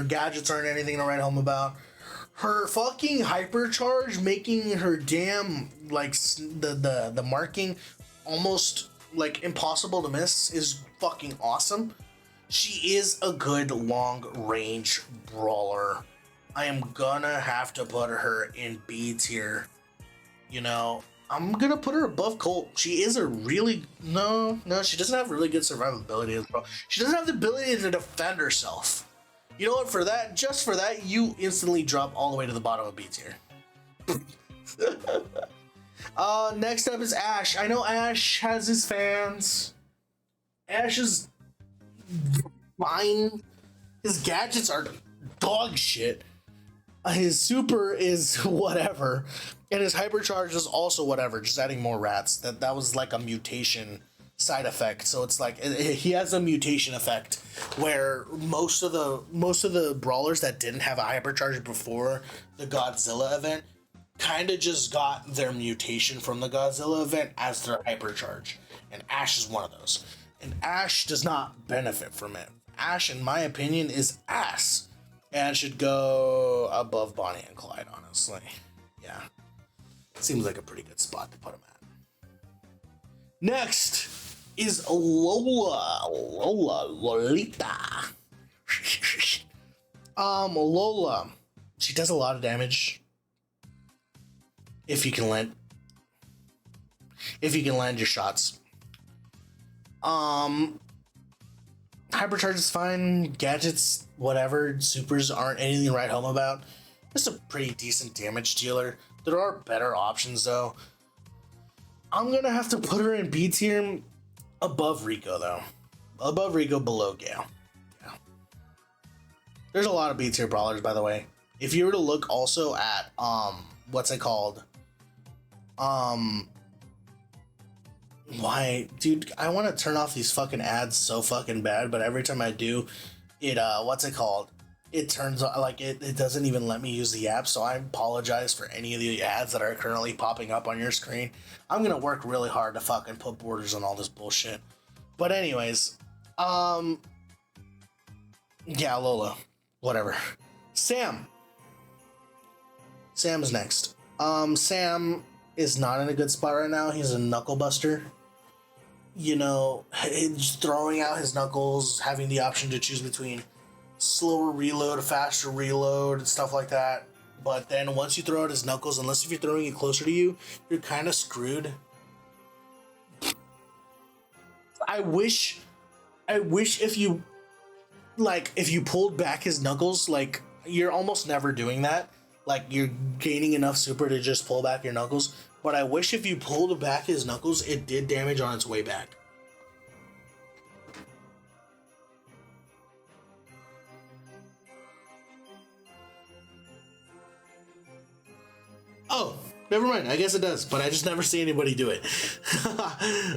gadgets aren't anything to write home about. Her fucking hypercharge, making her damn like the marking almost like impossible to miss, is fucking awesome. She is a good long range brawler. I am gonna have to put her in B tier. You know, I'm gonna put her above Colt. She is a really no, she doesn't have really good survivability as well. She doesn't have the ability to defend herself. You know what? For that, just for that, you instantly drop all the way to the bottom of B tier. Next up is Ash. I know Ash has his fans. Ash is fine. His gadgets are dog shit. His super is whatever, and his hypercharge is also whatever. Just adding more rats. That was like a mutation side effect. So it's like he has a mutation effect where most of the brawlers that didn't have a hypercharge before the Godzilla event kind of just got their mutation from the Godzilla event as their hypercharge, and Ash is one of those. And Ash does not benefit from it. Ash, in my opinion, is ass. And should go above Bonnie and Clyde, honestly. Yeah. Seems like a pretty good spot to put him at. Next is Lolita. Lola. She does a lot of damage. If you can land your shots. Hypercharge is fine, gadgets, whatever, supers aren't anything to write home about. Just a pretty decent damage dealer. There are better options though. I'm gonna have to put her in B tier above Rico though. Above Rico, below Gale. Yeah. There's a lot of B tier brawlers, by the way. If you were to look also at what's it called? Why, dude, I want to turn off these fucking ads so fucking bad, but every time I do, it what's it called? It turns on, like, it doesn't even let me use the app, so I apologize for any of the ads that are currently popping up on your screen. I'm gonna work really hard to fucking put borders on all this bullshit. But anyways, yeah, Lola, whatever. Sam is next. Sam is not in a good spot right now. He's a knuckle buster. You know, he's throwing out his knuckles, having the option to choose between slower reload, faster reload, and stuff like that. But then once you throw out his knuckles, unless if you're throwing it closer to you, you're kind of screwed. I wish if you pulled back his knuckles, like, you're almost never doing that. Like, you're gaining enough super to just pull back your knuckles. But I wish if you pulled back his knuckles, it did damage on its way back. Oh, never mind. I guess it does, but I just never see anybody do it.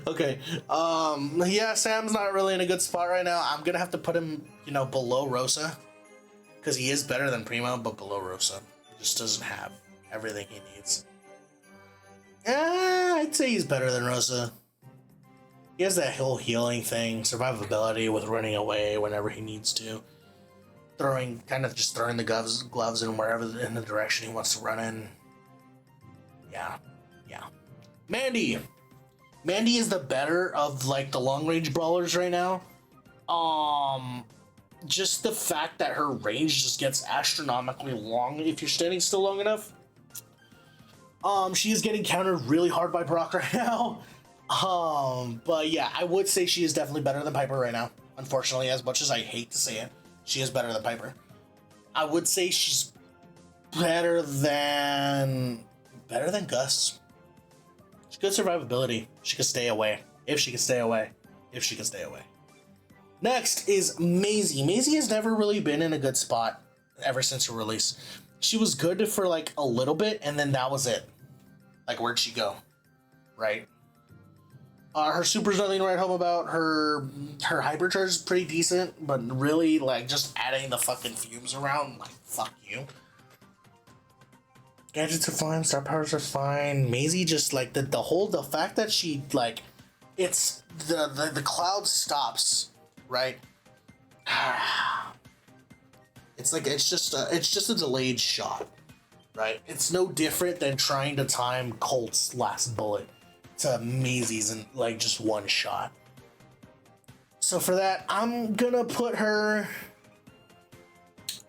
Okay. Yeah, Sam's not really in a good spot right now. I'm gonna have to put him, below Rosa. Because he is better than Primo, but below Rosa. He just doesn't have everything he needs. I'd say he's better than Rosa. He has that whole healing thing, survivability with running away whenever he needs to. Throwing the gloves in wherever in the direction he wants to run in. Yeah, yeah. Mandy! Mandy is the better of like the long range brawlers right now. Just the fact that her range just gets astronomically long if you're standing still long enough. She is getting countered really hard by Brock right now. But yeah, I would say she is definitely better than Piper right now. Unfortunately, as much as I hate to say it, she is better than Piper. I would say she's better than Gus. She's good survivability. She could stay away. If she could stay away. Next is Maisie. Maisie has never really been in a good spot ever since her release. She was good for like a little bit, and then that was it. Like, where'd she go? Right? Her super's nothing to write home about. Her hypercharge is pretty decent, but really, like, just adding the fucking fumes around, like, fuck you. Gadgets are fine, star powers are fine. Maisie just, like, the fact that she, like, it's, the cloud stops, right? It's like, it's just a delayed shot, right? It's no different than trying to time Colt's last bullet to Maisie's in like just one shot. So for that, I'm gonna put her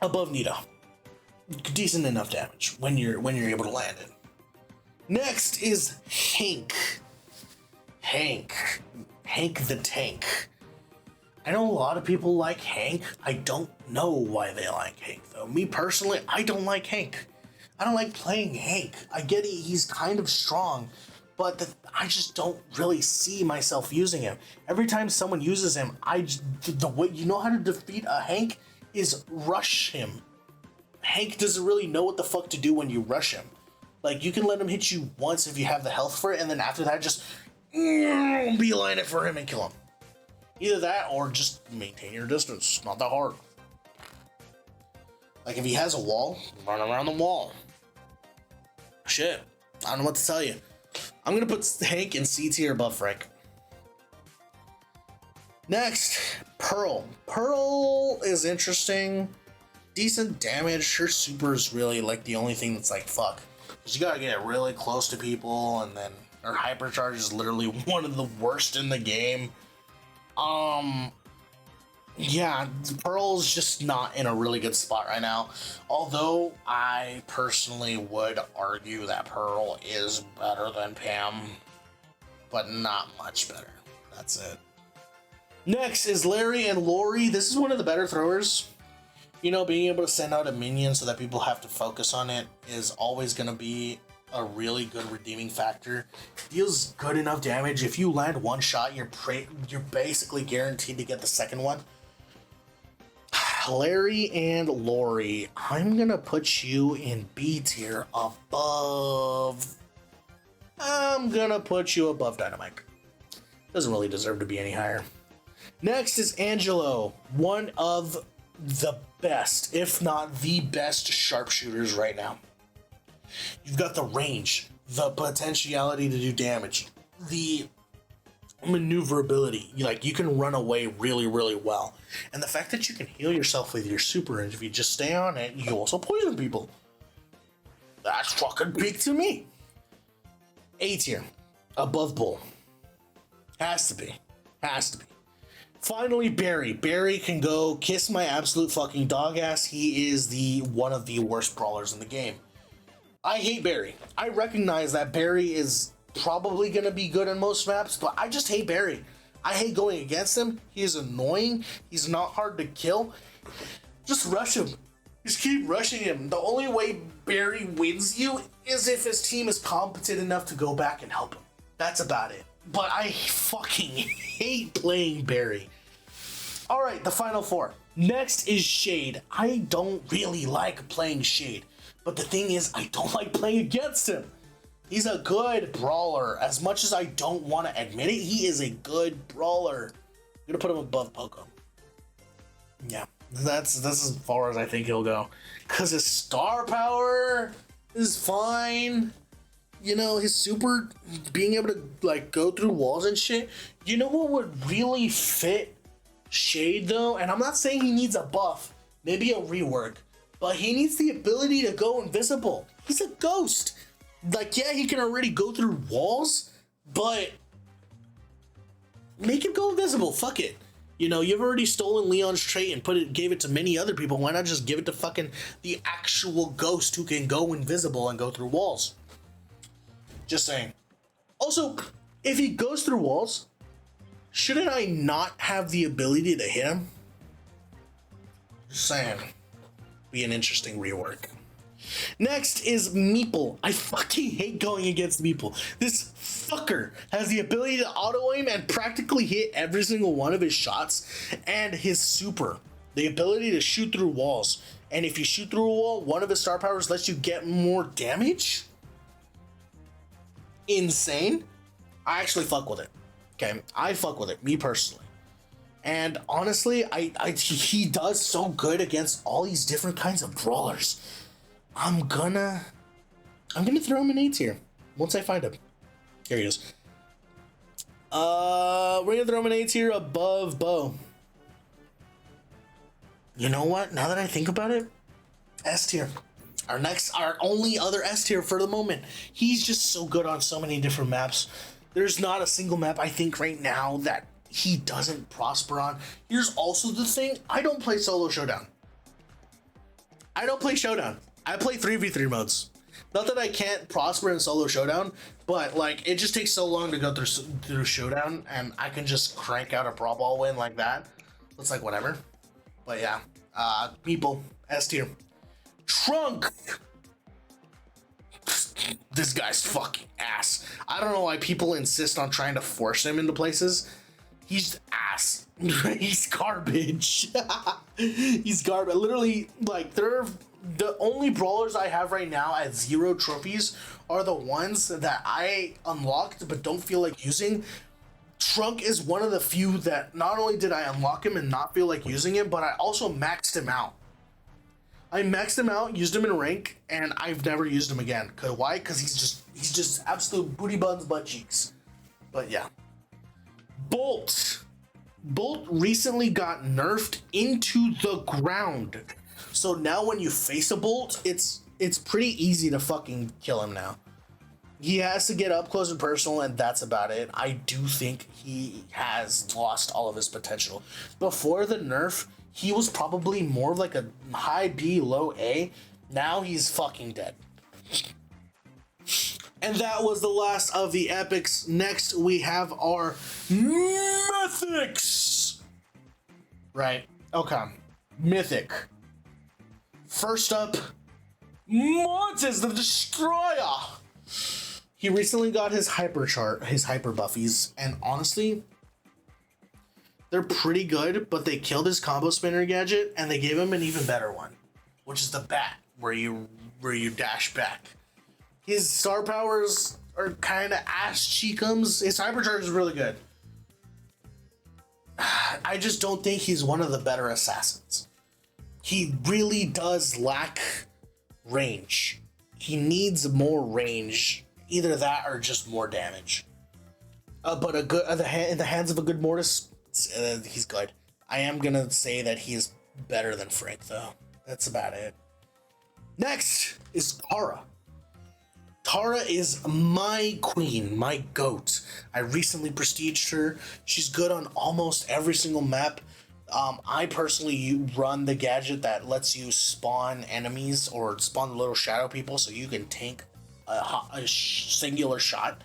above Nita. Decent enough damage when you're able to land it. Next is Hank. Hank the Tank. I know a lot of people like Hank. I don't know why they like Hank though. Me personally, I don't like Hank. I don't like playing Hank. I get it, he's kind of strong, but I just don't really see myself using him. Every time someone uses him, the way you know how to defeat a Hank is rush him. Hank doesn't really know what the fuck to do when you rush him. Like, you can let him hit you once if you have the health for it, and then after that, just beeline it for him and kill him. Either that or just maintain your distance. It's not that hard. Like, if he has a wall, run around the wall. Shit. I don't know what to tell you. I'm gonna put Hank in C tier above Frank. Next, Pearl. Pearl is interesting. Decent damage. Her super is really like the only thing that's like fuck. Because you gotta get really close to people, and then her hypercharge is literally one of the worst in the game. Yeah, Pearl's just not in a really good spot right now. Although I personally would argue that Pearl is better than Pam, but not much better. That's it. Next is Larry and Lori. This is one of the better throwers. You know, being able to send out a minion so that people have to focus on it is always going to be a really good redeeming factor. Deals good enough damage. If you land one shot, you're basically guaranteed to get the second one. Larry and Lori, I'm gonna put you in B tier above. I'm gonna put you above Dynamite. Doesn't really deserve to be any higher. Next is Angelo, one of the best, if not the best sharpshooters right now. You've got the range, the potentiality to do damage, the maneuverability. You can run away really, really well. And the fact that you can heal yourself with your super, and if you just stay on it, you also poison people. That's fucking big to me. A tier, above Bull. Has to be. Finally, Barry. Barry can go kiss my absolute fucking dog ass. He is one of the worst brawlers in the game. I hate Barry. I recognize that Barry is probably gonna be good in most maps, but I just hate Barry. I hate going against him. He is annoying. He's not hard to kill. Just rush him. Just keep rushing him. The only way Barry wins you is if his team is competent enough to go back and help him. That's about it. But I fucking hate playing Barry. Alright, the final four. Next is Shade. I don't really like playing Shade, but the thing is, I don't like playing against him. He's a good brawler. As much as I don't want to admit it, he is a good brawler. I'm gonna put him above Poco. Yeah, that's as far as I think he'll go. Cause his star power is fine. you know, his super being able to like go through walls and shit. You know what would really fit Shade though? And I'm not saying he needs a buff, maybe a rework, but he needs the ability to go invisible. He's a ghost. Like, yeah, he can already go through walls, but make him go invisible. Fuck it. You know, you've already stolen Leon's trait and gave it to many other people. Why not just give it to fucking the actual ghost who can go invisible and go through walls? Just saying. Also, if he goes through walls, shouldn't I not have the ability to hit him? Just saying. Be an interesting rework. Next is Meeple. I fucking hate going against Meeple. This fucker has the ability to auto aim and practically hit every single one of his shots, and his super, the ability to shoot through walls. And if you shoot through a wall, one of his star powers lets you get more damage. Insane. I actually fuck with it. Okay, I fuck with it, me personally. And honestly, he does so good against all these different kinds of brawlers. I'm gonna throw him in A tier once I find him. Here he is. We're gonna throw him in A tier above Bo. You know what? Now that I think about it, S tier. Our only other S tier for the moment. He's just so good on so many different maps. There's not a single map I think right now that he doesn't prosper on. Here's also the thing: I don't play solo showdown. I don't play showdown. I play 3v3 modes. Not that I can't prosper in solo showdown, but like it just takes so long to go through showdown, and I can just crank out a Brawl Ball win like that. It's like whatever. But yeah, people S tier. Trunk. This guy's fucking ass. I don't know why people insist on trying to force him into places. He's ass. He's garbage. He's garbage. Literally, like the only brawlers I have right now at 0 trophies are the ones that I unlocked but don't feel like using. Trunk is one of the few that not only did I unlock him and not feel like using him, but I also maxed him out. I maxed him out, used him in rank, and I've never used him again. Why? Because he's just absolute booty buns butt cheeks. But yeah. Bolt. Bolt recently got nerfed into the ground. So now when you face a Bolt, it's pretty easy to fucking kill him now. He has to get up close and personal, and that's about it. I do think he has lost all of his potential. Before the nerf, he was probably more like a high B, low A. Now he's fucking dead. And that was the last of the epics. Next, we have our mythics. Right. Okay. Mythic. First up, Mortis the Destroyer. He recently got his hyper buffies, and honestly, they're pretty good, but they killed his combo spinner gadget, and they gave him an even better one, which is the bat, where you dash back. His star powers are kind of ass cheekums. His hypercharge is really good. I just don't think he's one of the better assassins. He really does lack range. He needs more range. Either that or just more damage. But in the hands of a good Mortis, he's good. I am gonna say that he is better than Frank, though. That's about it. Next is Tara. Tara is my queen, my goat. I recently prestiged her. She's good on almost every single map. I personally run the gadget that lets you spawn enemies or spawn the little shadow people so you can tank a singular shot.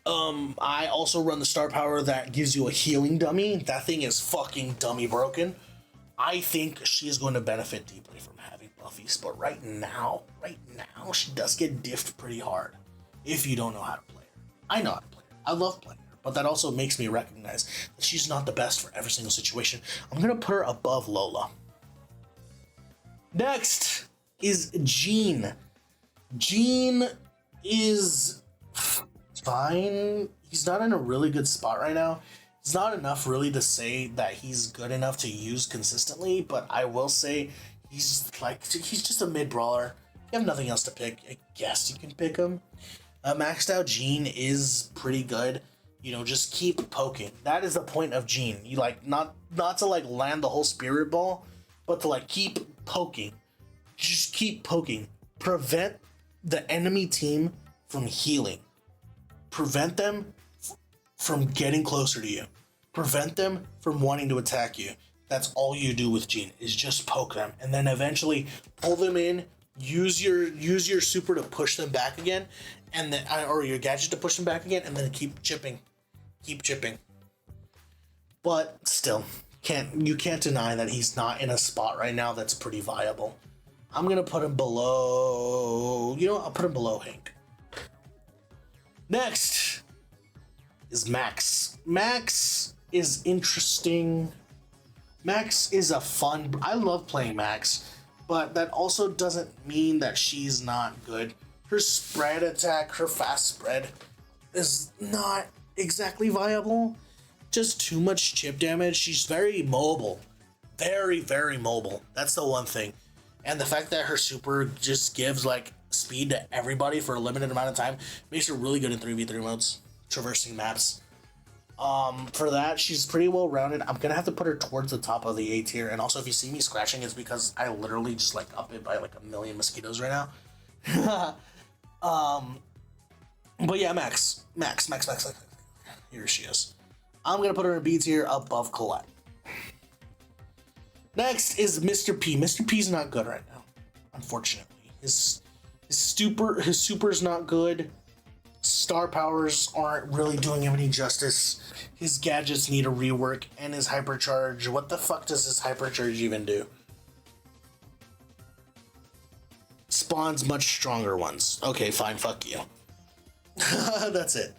I also run the star power that gives you a healing dummy. That thing is fucking dummy broken. I think she is going to benefit deeply from having buffies, but right now, she does get diffed pretty hard if you don't know how to play her. I know how to play her. I love playing her, but that also makes me recognize that she's not the best for every single situation. I'm gonna put her above Lola. Next is Jean. Jean is fine. He's not in a really good spot right now. It's not enough really to say that he's good enough to use consistently, but I will say he's just a mid brawler. you have nothing else to pick, I guess you can pick him. Maxed out Gene is pretty good. You know, just keep poking. That is the point of Gene. You like not to like land the whole spirit ball, but to like keep poking. Just keep poking. Prevent the enemy team from healing. Prevent them from getting closer to you. Prevent them from wanting to attack you. That's all you do with Gene, is just poke them, and then eventually pull them in. Use your super to push them back again, and then or your gadget to push them back again, and then keep chipping. But still, you can't deny that he's not in a spot right now that's pretty viable. I'm gonna put him below. You know what? I'll put him below Hank. Next is Max. Max is interesting. Max is a fun. I love playing Max, but that also doesn't mean that she's not good. Her spread attack, her fast spread, is not exactly viable. Just too much chip damage. She's very mobile. Very, very mobile. That's the one thing. And the fact that her super just gives like speed to everybody for a limited amount of time makes her really good in 3v3 modes, traversing maps. For that, she's pretty well rounded. I'm gonna have to put her towards the top of the A tier. And also, if you see me scratching, it's because I literally just like up it by like a million mosquitoes right now. But yeah, Max. Here she is. I'm gonna put her in B tier above Colette. Next is Mr. P. Mr. P's not good right now, unfortunately. His super's not good. Star powers aren't really doing him any justice. His gadgets need a rework, and his hypercharge. What the fuck does his hypercharge even do? Spawns much stronger ones. Okay, fine, fuck you. That's it.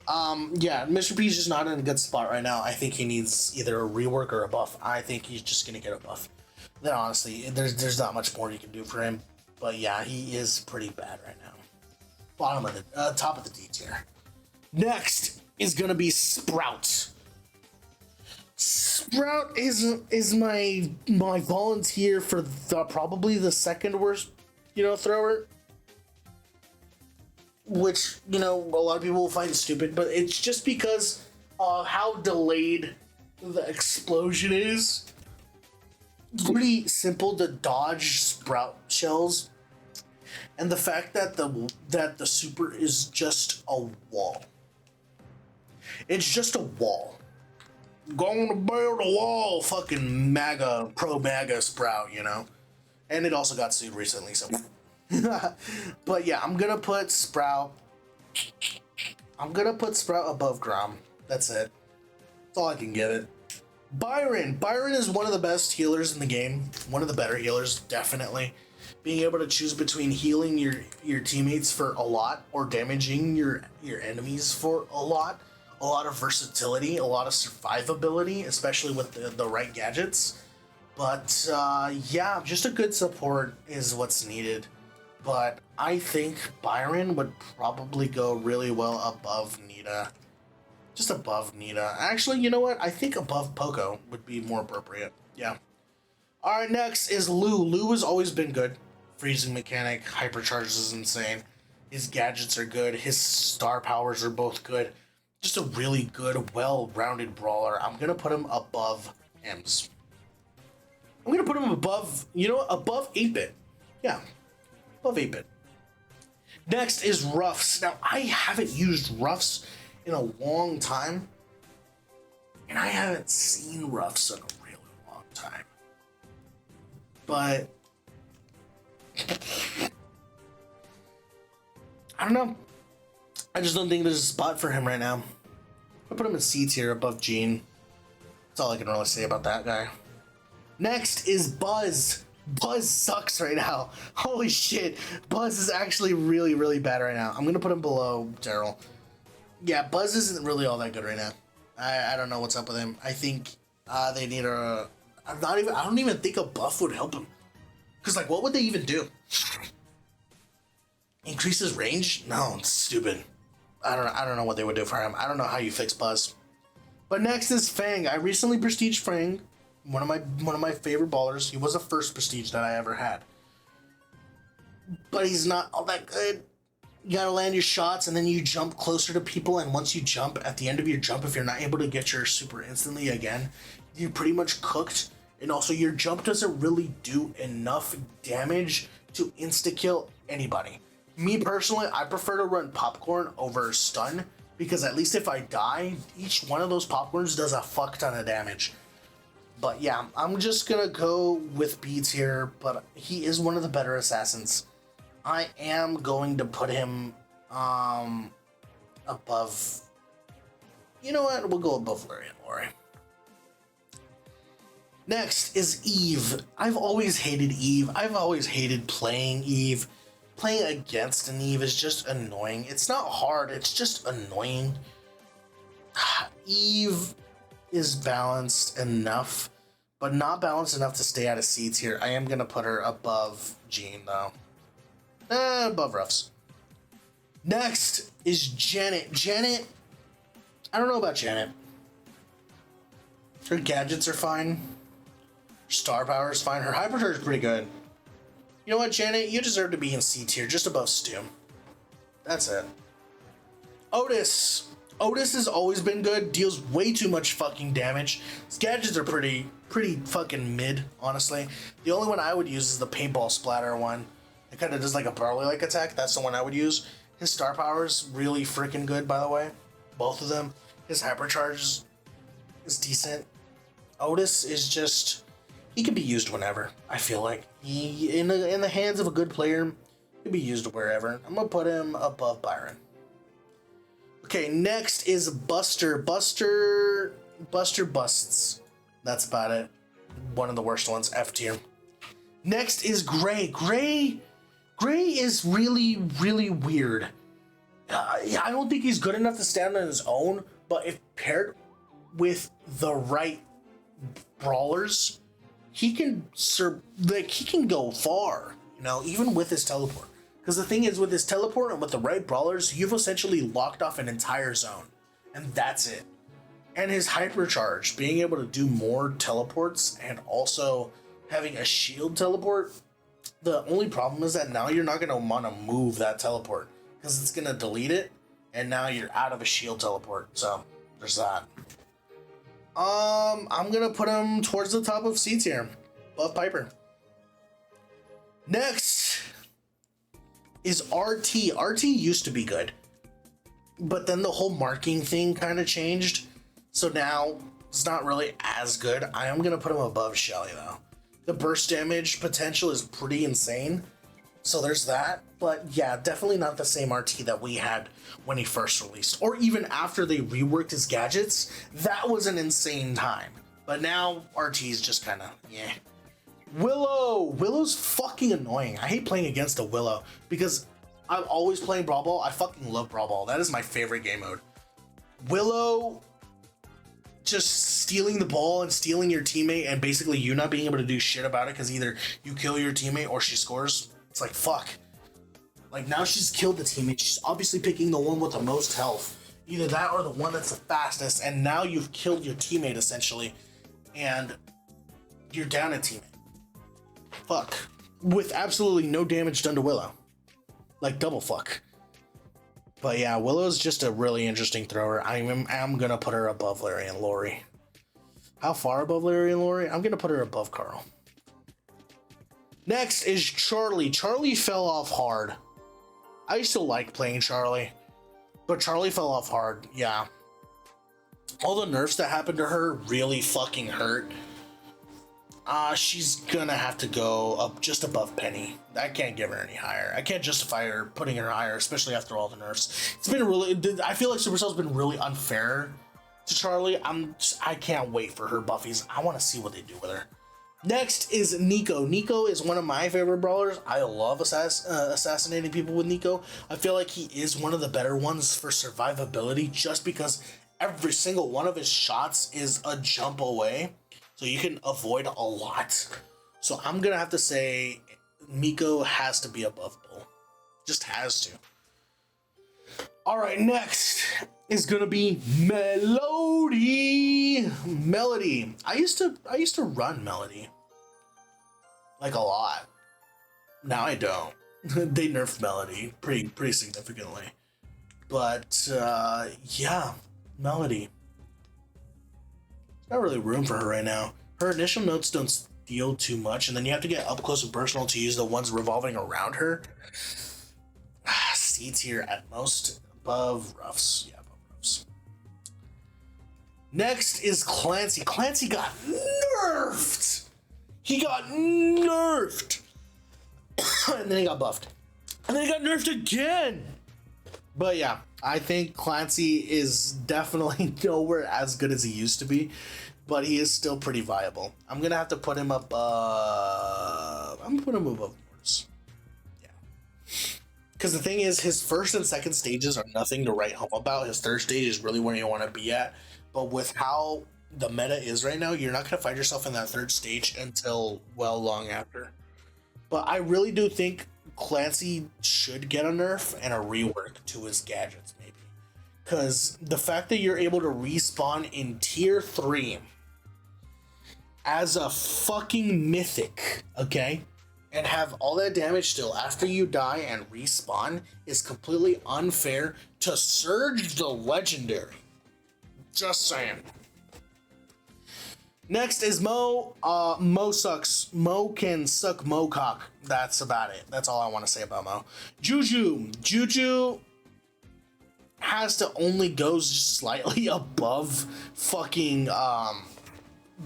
Yeah, Mr. P's just not in a good spot right now. I think he needs either a rework or a buff. I think he's just gonna get a buff. Then honestly, there's not much more you can do for him. But yeah, he is pretty bad right now. Bottom of the top of the D tier. Next is gonna be Sprout. Sprout is my volunteer for probably the second worst, thrower. Which, a lot of people will find stupid, but it's just because how delayed the explosion is. It's pretty simple to dodge Sprout shells, and the fact that the super is just a wall. It's just a wall. Going to build a wall, fucking pro MAGA Sprout, And it also got sued recently, so. But yeah, I'm gonna put Sprout above Grom. That's it. That's all I can give it. Byron is one of the best healers in the game. One of the better healers, definitely. Being able to choose between healing your teammates for a lot or damaging your enemies for a lot of versatility, a lot of survivability, especially with the right gadgets. But yeah, just a good support is what's needed. But I think Byron would probably go really well above Nita. Just above Nita. Actually, you know what? I think above Poco would be more appropriate. Yeah. Alright, next is Lou. Lou has always been good. Freezing mechanic, hypercharge is insane. His gadgets are good. His star powers are both good. Just a really good, well-rounded brawler. I'm going to put him above Ems. I'm going to put him above, above 8-bit. Yeah. Above 8-bit. Next is Ruffs. Now, I haven't used Ruffs in a long time. And I haven't seen Ruffs in a really long time. But I don't know. I just don't think there's a spot for him right now. I put him in C tier above Gene. That's all I can really say about that guy. Next is Buzz. Buzz sucks right now. Holy shit. Buzz is actually really, really bad right now. I'm going to put him below Daryl. Yeah, Buzz isn't really all that good right now. I don't know what's up with him. I think they need I don't even think a buff would help him. Because, what would they even do? Increase his range? No, it's stupid. I don't know what they would do for him. I don't know how you fix Buzz. But next is Fang. I recently prestiged Fang. One of my favorite ballers. He was the first prestige that I ever had. but he's not all that good. You gotta land your shots, and then you jump closer to people, and once you jump, at the end of your jump, if you're not able to get your super instantly again, you're pretty much cooked. And also, your jump doesn't really do enough damage to insta-kill anybody. Me personally, I prefer to run popcorn over stun, because at least if I die, each one of those popcorns does a fuck ton of damage. But yeah, I'm just gonna go with Beats here, but he is one of the better assassins. I am going to put him above. You know what? We'll go above Larry and Lori. Next is Eve. I've always hated Eve. I've always hated playing Eve. Playing against an Eve is just annoying. It's not hard, it's just annoying. Eve is balanced enough, but not balanced enough to stay out of seeds here. I am going to put her above Jean, though. Above Ruffs. Next is Janet. Janet, I don't know about Janet. Her gadgets are fine. Her star power is fine. Her hypercharge is pretty good. You know what, Janet? You deserve to be in C tier, just above Stu. That's it. Otis. Otis has always been good. Deals way too much fucking damage. His gadgets are pretty fucking mid, honestly. The only one I would use is the paintball splatter one. It kind of does like a Brawler-like attack. That's the one I would use. His star power is really freaking good, by the way. Both of them. His hypercharge is decent. Otis is just... he can be used whenever, I feel like. He, in the hands of a good player, he can be used wherever. I'm going to put him above Byron. Okay, next is Buster. Buster busts. That's about it. One of the worst ones, F tier. Next is Gray. Gray is really, really weird. Yeah, I don't think he's good enough to stand on his own, but if paired with the right brawlers, he can go far, you know, even with his teleport. Because the thing is, with his teleport and with the right brawlers, you've essentially locked off an entire zone, and that's it. And his hypercharge, being able to do more teleports and also having a shield teleport, the only problem is that now you're not going to want to move that teleport because it's going to delete it, and now you're out of a shield teleport. So there's that. I'm going to put him towards the top of C tier, above Piper. Next is RT. RT used to be good, but then the whole marking thing kind of changed. So now it's not really as good. I am going to put him above Shelly, though. The burst damage potential is pretty insane. So there's that. But yeah, definitely not the same RT that we had when he first released. Or even after they reworked his gadgets. That was an insane time. But now RT is just kind of, yeah. Willow. Willow's fucking annoying. I hate playing against a Willow because I'm always playing Brawl Ball. I fucking love Brawl Ball. That is my favorite game mode. Willow just stealing the ball and stealing your teammate and basically you not being able to do shit about it because either you kill your teammate or she scores. It's like, fuck. Like, now she's killed the teammate. She's obviously picking the one with the most health. Either that or the one that's the fastest, and now you've killed your teammate, essentially. And you're down a teammate. Fuck. With absolutely no damage done to Willow. Like, double fuck. But yeah, Willow's just a really interesting thrower. I am going to put her above Larry and Lori. How far above Larry and Lori? I'm going to put her above Carl. Next is Charlie. Charlie fell off hard. I used to like playing Charlie, but Charlie fell off hard, yeah. All the nerfs that happened to her really fucking hurt. She's gonna have to go up just above Penny. I can't give her any higher. I can't justify her putting her higher, especially after all the nerfs. It's been really, I feel like Supercell's been really unfair to Charlie. I can't wait for her buffies. I want to see what they do with her. Next is Nico. Nico is one of my favorite brawlers. I love assassinating people with Nico. I feel like he is one of the better ones for survivability just because every single one of his shots is a jump away. So you can avoid a lot. So I'm going to have to say Nico has to be above Bull. Just has to. Alright, next is going to be Melody. Melody. I used to run Melody. Like a lot. Now I don't. They nerfed Melody pretty significantly. But yeah, Melody. There's not really room for her right now. Her initial notes don't steal too much, and then you have to get up close and personal to use the ones revolving around her. C tier at most, above Ruffs. Yeah, above Ruffs. Next is Clancy. Clancy got nerfed. He got nerfed. And then he got buffed. And then he got nerfed again. But yeah, I think Clancy is definitely nowhere as good as he used to be, but he is still pretty viable. I'm gonna have to put him up. I'm gonna put him above Mortis. Yeah, because the thing is, his first and second stages are nothing to write home about. His third stage is really where you want to be at. But with how the meta is right now, you're not gonna find yourself in that third stage until well long after. But I really do think Clancy should get a nerf and a rework to his gadgets, maybe. Because the fact that you're able to respawn in tier 3 as a fucking mythic, okay, and have all that damage still after you die and respawn is completely unfair to Surge the Legendary. Just saying. Next is Mo. Mo sucks. Mo can suck Mo cock. That's about it. That's all I want to say about Mo. Juju. Juju has to only go slightly above fucking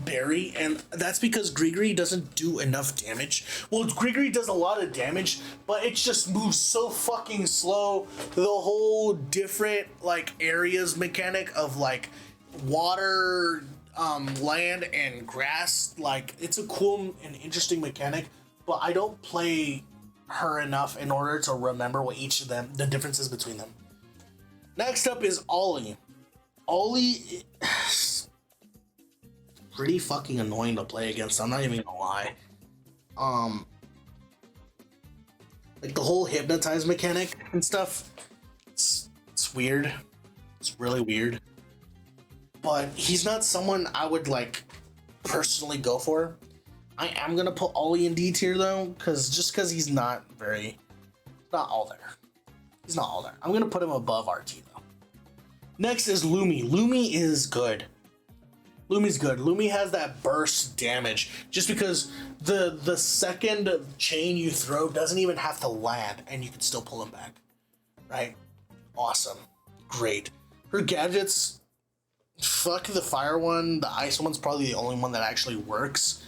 Barry, and that's because Grigri doesn't do enough damage. Well, Grigri does a lot of damage, but it just moves so fucking slow. The whole different like areas mechanic of like water, land and grass, like it's a cool and interesting mechanic, but I don't play her enough in order to remember what each of them, the differences between them. Next up is Ollie. Ollie is pretty fucking annoying to play against, I'm not even gonna lie. Like the whole hypnotize mechanic and stuff, it's weird. It's really weird. But he's not someone I would like personally go for. I am gonna put Ollie in D tier though, because he's not all there. He's not all there. I'm gonna put him above RT though. Next is Lumi. Lumi is good. Lumi's good. Lumi has that burst damage just because the second chain you throw doesn't even have to land and you can still pull him back. Right? Awesome. Great. Her gadgets. Fuck the fire one, the ice one's probably the only one that actually works.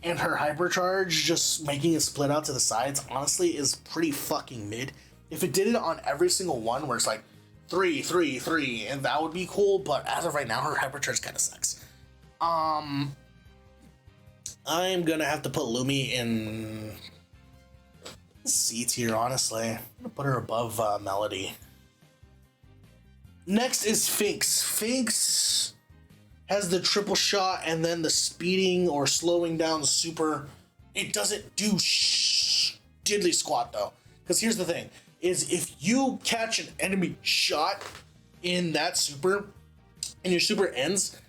And her hypercharge, just making it split out to the sides, honestly, is pretty fucking mid. If it did it on every single one where it's like 3, 3, 3, and that would be cool, but as of right now, her hypercharge kind of sucks. I'm gonna have to put Lumi in C tier, honestly. I'm gonna put her above Melody. Next is Finks. Finks has the triple shot and then the speeding or slowing down super. It doesn't do diddly squat though. Because here's the thing, is if you catch an enemy shot in that super and your super ends,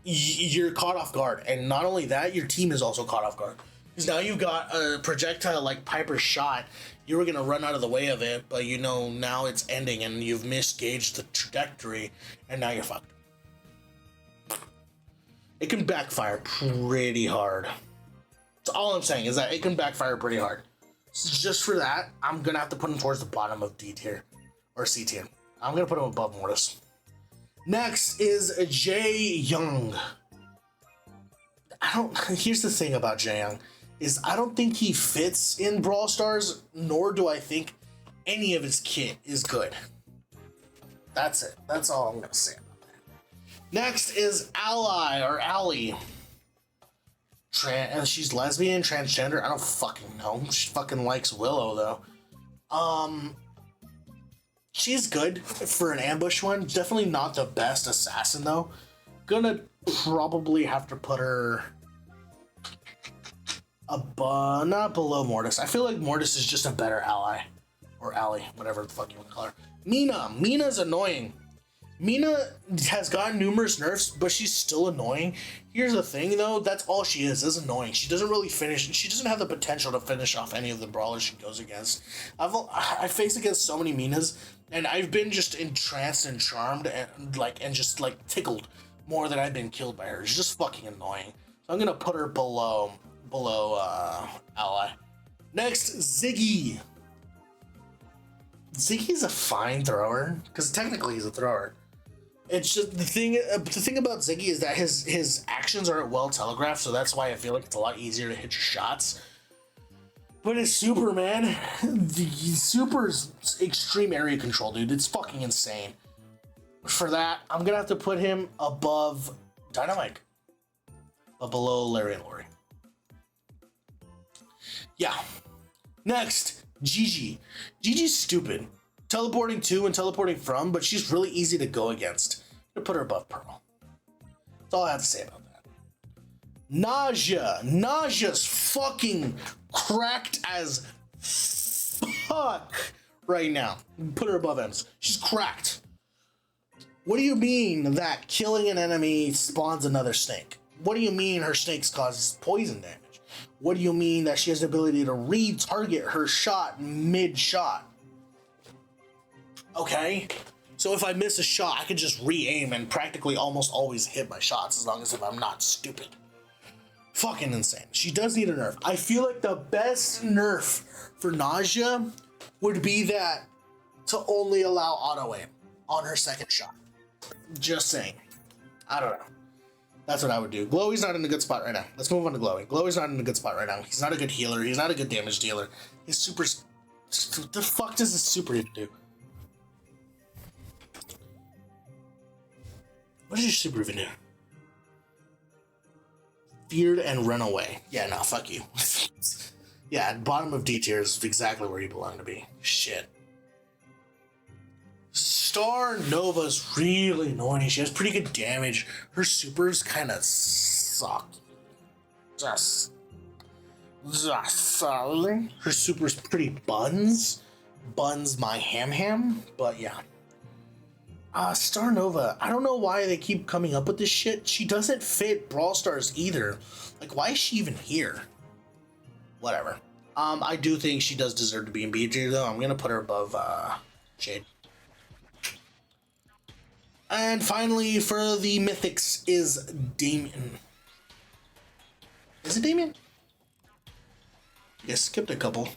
you're caught off guard. And not only that, your team is also caught off guard. Because now you've got a projectile like Piper's shot. You were gonna run out of the way of it, but you know now it's ending and you've misgauged the trajectory, and now you're fucked. It can backfire pretty hard. That's all I'm saying, is that it can backfire pretty hard. So just for that, I'm gonna have to put him towards the bottom of D tier or C tier. I'm gonna put him above Mortis. Next is Jae Young. Here's the thing about Jae Young. Is I don't think he fits in Brawl Stars, nor do I think any of his kit is good. That's it. That's all I'm gonna say about that. Next is Ally or Ally. And she's lesbian, transgender. I don't fucking know. She fucking likes Willow though. She's good for an ambush one. Definitely not the best assassin though. Gonna probably have to put her above, not below Mortis. I feel like Mortis is just a better ally. Or ally, whatever the fuck you want to call her. Mina's annoying. Mina has gotten numerous nerfs, but she's still annoying. Here's the thing, though. That's all she is annoying. She doesn't really finish. She doesn't have the potential to finish off any of the brawlers she goes against. I faced against so many Minas, and I've been just entranced and charmed and just like tickled more than I've been killed by her. She's just fucking annoying. So I'm gonna put her below Ally. Next, Ziggy. Ziggy's a fine thrower because technically he's a thrower. It's just the thing about Ziggy is that his actions aren't well telegraphed, so that's why I feel like it's a lot easier to hit your shots. But his super, man, the super's extreme area control, dude. It's fucking insane. For that, I'm gonna have to put him above Dynamite, but below Larry and Lori. Yeah. Next, Gigi. Gigi's stupid. Teleporting to and teleporting from, but she's really easy to go against. I'm gonna put her above Pearl. That's all I have to say about that. Nausea. Nausea's fucking cracked as fuck right now. Put her above Ems. She's cracked. What do you mean that killing an enemy spawns another snake? What do you mean her snakes causes poison damage? What do you mean that she has the ability to re-target her shot mid-shot? Okay, so if I miss a shot, I can just re-aim and practically almost always hit my shots as long as if I'm not stupid. Fucking insane. She does need a nerf. I feel like the best nerf for Nausea would be that to only allow auto-aim on her second shot. Just saying. I don't know. That's what I would do. Glowy's not in a good spot right now. Let's move on to Glowy. Glowy's not in a good spot right now. He's not a good healer. He's not a good damage dealer. His super's... What the fuck does his super even do? What does your super even do? Feared and run away. Yeah, no, fuck you. Yeah, bottom of D tier is exactly where you belong to be. Shit. Star Nova's really annoying. She has pretty good damage. Her supers kind of suck. Just her super's pretty buns. Buns my ham, but yeah. Star Nova, I don't know why they keep coming up with this shit. She doesn't fit Brawl Stars either. Like, why is she even here? Whatever. I do think she does deserve to be in B tier, though. I'm gonna put her above, Jade. And finally, for the Mythics, is Damien. Is it Damien? Yeah, skipped a couple.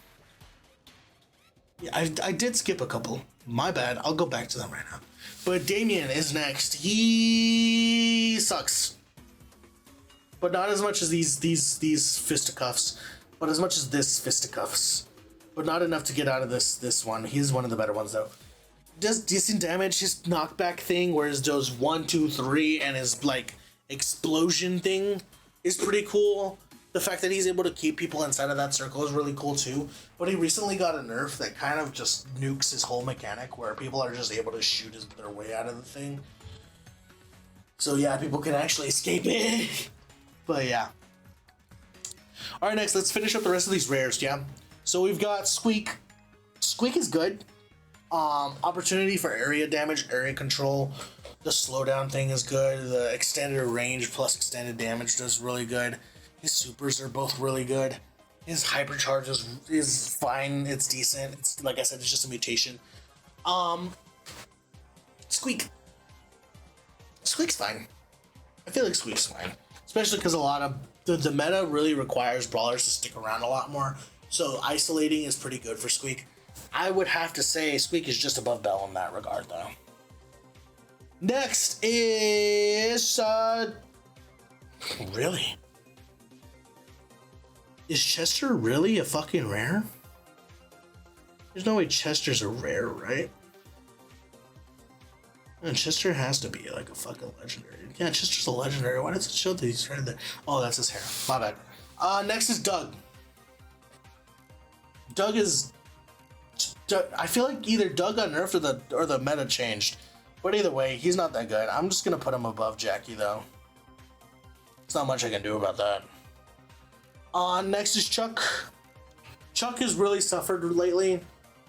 Yeah, I did skip a couple. My bad. I'll go back to them right now. But Damien is next. He sucks. But not as much as these fisticuffs. But as much as this fisticuffs. But not enough to get out of this one. He's one of the better ones, though. Does decent damage. His knockback thing, whereas does 1, 2, 3, and his like explosion thing is pretty cool. The fact that he's able to keep people inside of that circle is really cool too. But he recently got a nerf that kind of just nukes his whole mechanic, where people are just able to shoot their way out of the thing. So yeah, people can actually escape it. But yeah. All right, next let's finish up the rest of these rares. Yeah. So we've got Squeak. Squeak is good. Opportunity for area damage, area control. The slowdown thing is good. The extended range plus extended damage does really good. His supers are both really good. His hypercharge is fine. It's decent. It's like I said, it's just a mutation. Squeak. Squeak's fine. I feel like Squeak's fine, especially because a lot of the meta really requires brawlers to stick around a lot more. So isolating is pretty good for Squeak. I would have to say Squeak is just above Bell in that regard, though. Next is really? Is Chester really a fucking rare? There's no way Chester's a rare, right? And Chester has to be like a fucking legendary. Yeah, Chester's a legendary. Why does it show that he's right there? Oh, that's his hair. My bad. Next is Doug. Doug is... I feel like either Doug got nerfed or the meta changed. But either way, he's not that good. I'm just gonna put him above Jackie, though. There's not much I can do about that. Next is Chuck. Chuck has really suffered lately.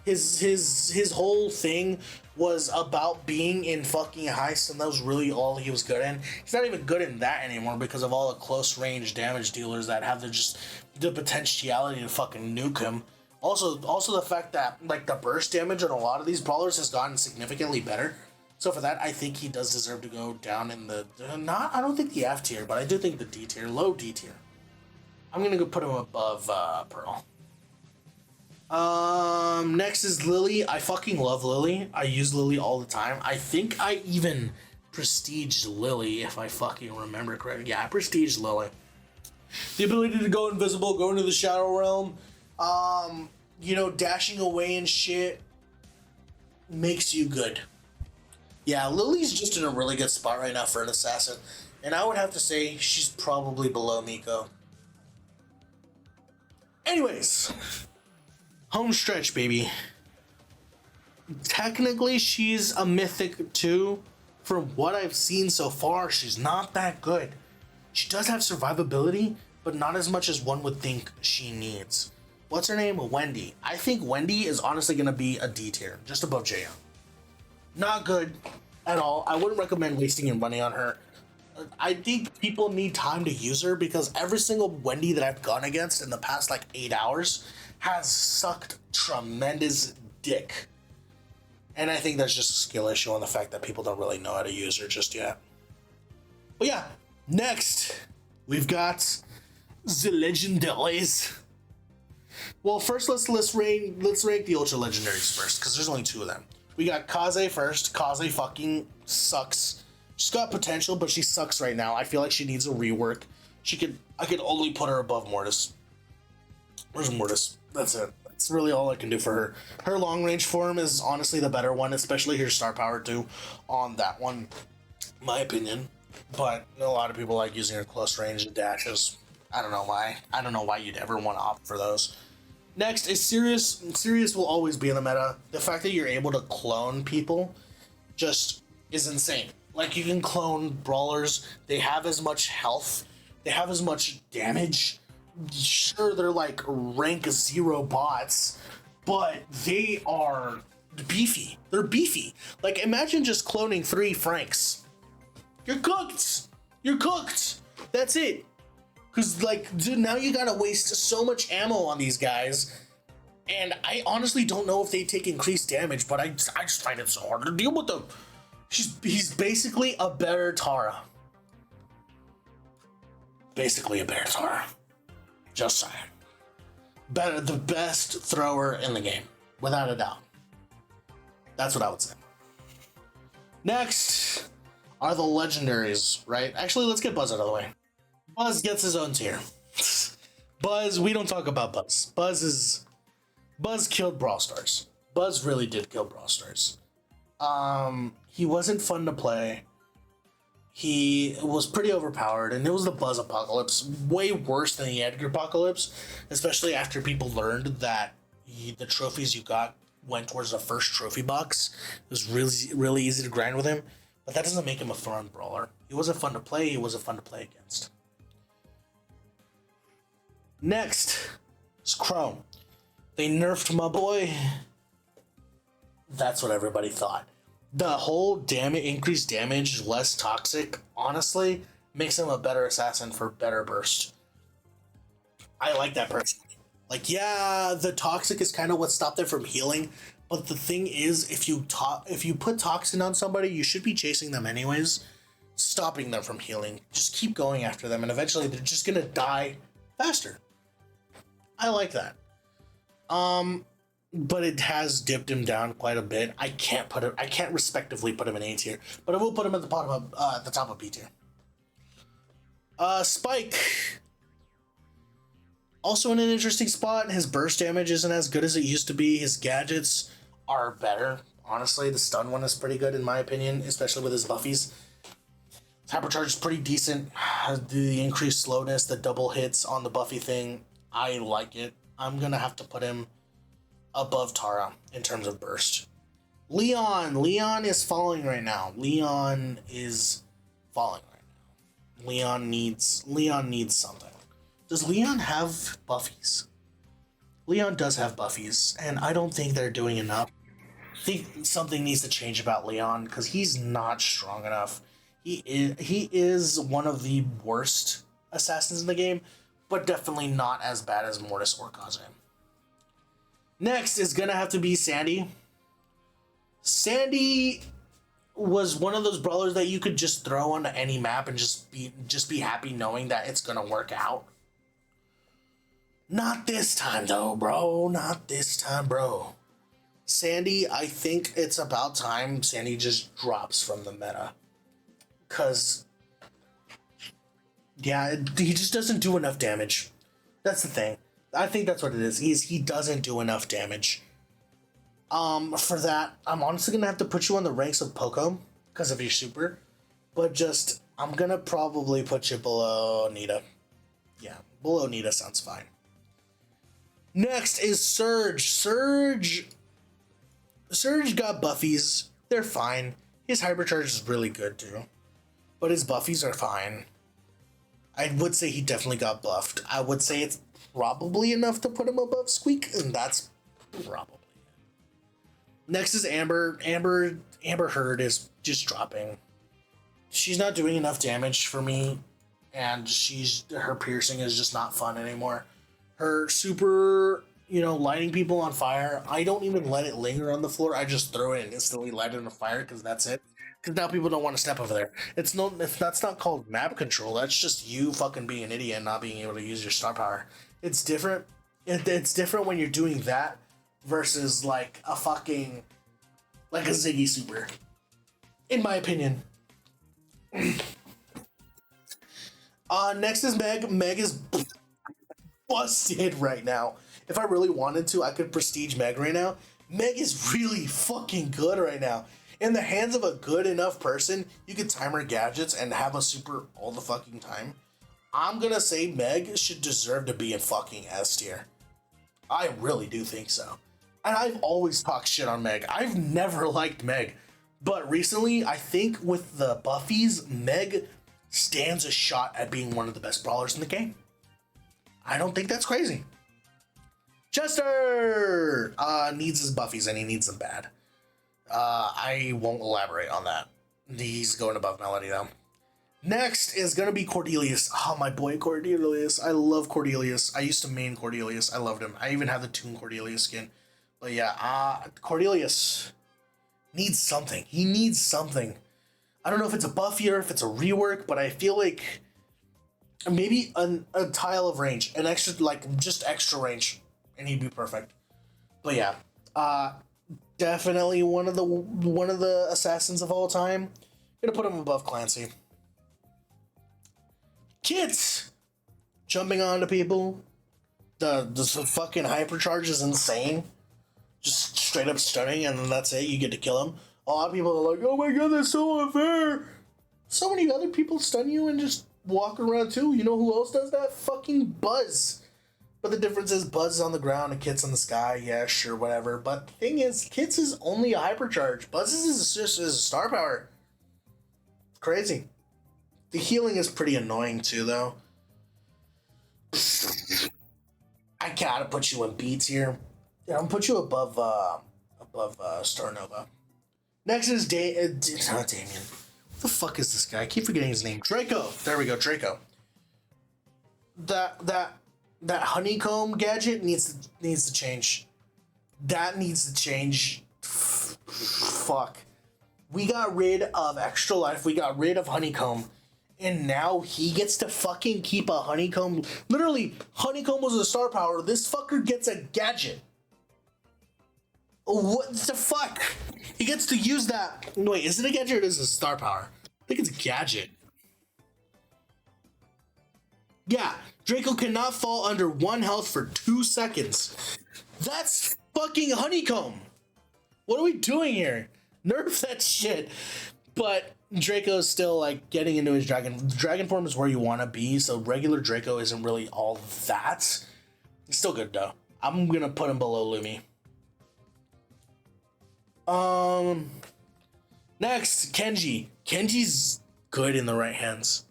His whole thing was about being in fucking heist, and that was really all he was good in. He's not even good in that anymore because of all the close range damage dealers that have the potentiality to fucking nuke him. Also the fact that like the burst damage on a lot of these brawlers has gotten significantly better. So for that, I think he does deserve to go down in the I don't think the F tier, but I do think the D tier, low D tier. I'm gonna go put him above Pearl. Next is Lily. I fucking love Lily. I use Lily all the time. I think I even prestiged Lily, if I fucking remember correctly. Yeah, I prestiged Lily. The ability to go invisible, go into the Shadow Realm, dashing away and shit makes you good. Yeah, Lily's just in a really good spot right now for an assassin. And I would have to say she's probably below Miko. Anyways, home stretch, baby. Technically, she's a mythic too. From what I've seen so far, she's not that good. She does have survivability, but not as much as one would think she needs. What's her name? Wendy. I think Wendy is honestly going to be a D tier, just above Jaya. Not good at all. I wouldn't recommend wasting your money on her. I think people need time to use her because every single Wendy that I've gone against in the past like 8 hours has sucked tremendous dick. And I think that's just a skill issue on the fact that people don't really know how to use her just yet. But yeah, next we've got the legendaries. Well, first let's rank the ultra legendaries first because there's only 2 of them. We got Kaze first. Kaze fucking sucks. She's got potential, but she sucks right now. I feel like she needs a rework. I could only put her above Mortis. Where's Mortis? That's it. That's really all I can do for her. Her long range form is honestly the better one, especially her star power too on that one, my opinion. But a lot of people like using her close range and dashes. I don't know why. I don't know why you'd ever want to opt for those. Next is Sirius. Sirius will always be in the meta. The fact that you're able to clone people just is insane. Like, you can clone brawlers. They have as much health. They have as much damage. Sure, they're like rank 0 bots, but they are beefy. They're beefy. Like, imagine just cloning 3 Franks. You're cooked. You're cooked. That's it. Because, like, dude, now you gotta waste so much ammo on these guys. And I honestly don't know if they take increased damage, but I just find it so hard to deal with them. He's basically a better Tara. Basically a better Tara. Just saying. The best thrower in the game, without a doubt. That's what I would say. Next are the legendaries, right? Actually, let's get Buzz out of the way. Buzz gets his own tier. Buzz, we don't talk about Buzz. Buzz killed Brawl Stars. Buzz really did kill Brawl Stars. He wasn't fun to play. He was pretty overpowered, and it was the Buzz apocalypse, way worse than the Edgar apocalypse, especially after people learned that the trophies you got went towards the first trophy box. It was really easy to grind with him, but that doesn't make him a fun brawler. He wasn't fun to play. He wasn't fun to play against. Next is Chrome. They nerfed my boy. That's what everybody thought. The whole increased damage, less toxic, honestly, makes him a better assassin for better burst. I like that personally. Like, yeah, the toxic is kind of what stopped them from healing, but the thing is, if you put toxin on somebody, you should be chasing them anyways, stopping them from healing. Just keep going after them, and eventually they're just gonna die faster. I like that. But it has dipped him down quite a bit. I can't respectively put him in A tier, but I will put him at the bottom of the top of B tier. Spike, also in an interesting spot. His burst damage isn't as good as it used to be. His gadgets are better. Honestly, the stun one is pretty good in my opinion, especially with his buffies. Hypercharge is pretty decent. The increased slowness, the double hits on the Buffy thing, I like it. I'm gonna have to put him above Tara in terms of burst. Leon is falling right now. Leon needs something. Does Leon have buffies? Leon does have buffies, and I don't think they're doing enough. I think something needs to change about Leon because he's not strong enough. He is one of the worst assassins in the game, but definitely not as bad as Mortis or Kaze. Next is gonna have to be Sandy. Sandy was one of those brawlers that you could just throw onto any map and just be happy knowing that it's gonna work out. Not this time though, bro. Not this time, bro. Sandy, I think it's about time Sandy just drops from the meta. Cause yeah, he just doesn't do enough damage. That's the thing. I think that's what it is. He doesn't do enough damage. For that, I'm honestly gonna have to put you on the ranks of Poco because of your super. But just I'm gonna probably put you below Nita. Yeah, below Nita sounds fine. Next is Surge. Surge got buffies. They're fine. His hypercharge is really good too. But his buffies are fine. I would say he definitely got buffed. I would say it's probably enough to put him above Squeak, and that's probably it. Next is Amber. Amber Heard is just dropping. She's not doing enough damage for me, and her piercing is just not fun anymore. Her super, lighting people on fire, I don't even let it linger on the floor. I just throw it and instantly light it on fire because that's it. Because now people don't want to step over there. That's not called map control. That's just you fucking being an idiot and not being able to use your star power. It's different. It's different when you're doing that versus like a Ziggy super. In my opinion. Next is Meg. Meg is busted right now. If I really wanted to, I could prestige Meg right now. Meg is really fucking good right now. In the hands of a good enough person, you could time her gadgets and have a super all the fucking time. I'm gonna say Meg should deserve to be in fucking S tier. I really do think so. And I've always talked shit on Meg. I've never liked Meg. But recently, I think with the buffies, Meg stands a shot at being one of the best brawlers in the game. I don't think that's crazy. Chester needs his buffies and he needs them bad. I won't elaborate on that. He's going above Melody though. Next is gonna be Cordelius. Oh, my boy Cordelius. I love Cordelius. I used to main Cordelius. I loved him. I even have the Toon Cordelius skin. But yeah, Cordelius needs something. He needs something. I don't know if it's a buffy or if it's a rework, but I feel like maybe a tile of range, an extra, just extra range, and he'd be perfect. But yeah, definitely one of the assassins of all time. Gonna put him above Clancy. Kits jumping onto people. The fucking hypercharge is insane. Just straight up stunning, and then that's it. You get to kill him. A lot of people are like, "Oh my god, that's so unfair." So many other people stun you and just walk around too. You know who else does that? Fucking Buzz. But the difference is Buzz is on the ground and Kit's in the sky. Yeah, sure, whatever. But the thing is, Kit's is only a hypercharge. Buzz's is just a star power. Crazy. The healing is pretty annoying too, though. I gotta put you in B tier. Yeah, I'm gonna put you above Star Nova. Next is not Damien. What the fuck is this guy? I keep forgetting his name. Draco. There we go, Draco. That honeycomb gadget needs to change. That needs to change. Fuck. We got rid of extra life. We got rid of honeycomb. And now he gets to fucking keep a honeycomb. Literally, honeycomb was a star power. This fucker gets a gadget. What the fuck? He gets to use that. Wait, is it a gadget or is it a star power? I think it's a gadget. Yeah, Draco cannot fall under 1 health for 2 seconds. That's fucking honeycomb. What are we doing here? Nerf that shit. But Draco's still getting into his dragon form is where you want to be, so regular Draco isn't really all that. It's still good though. I'm gonna put him below Lumi. Next, Kenji. Kenji's good in the right hands.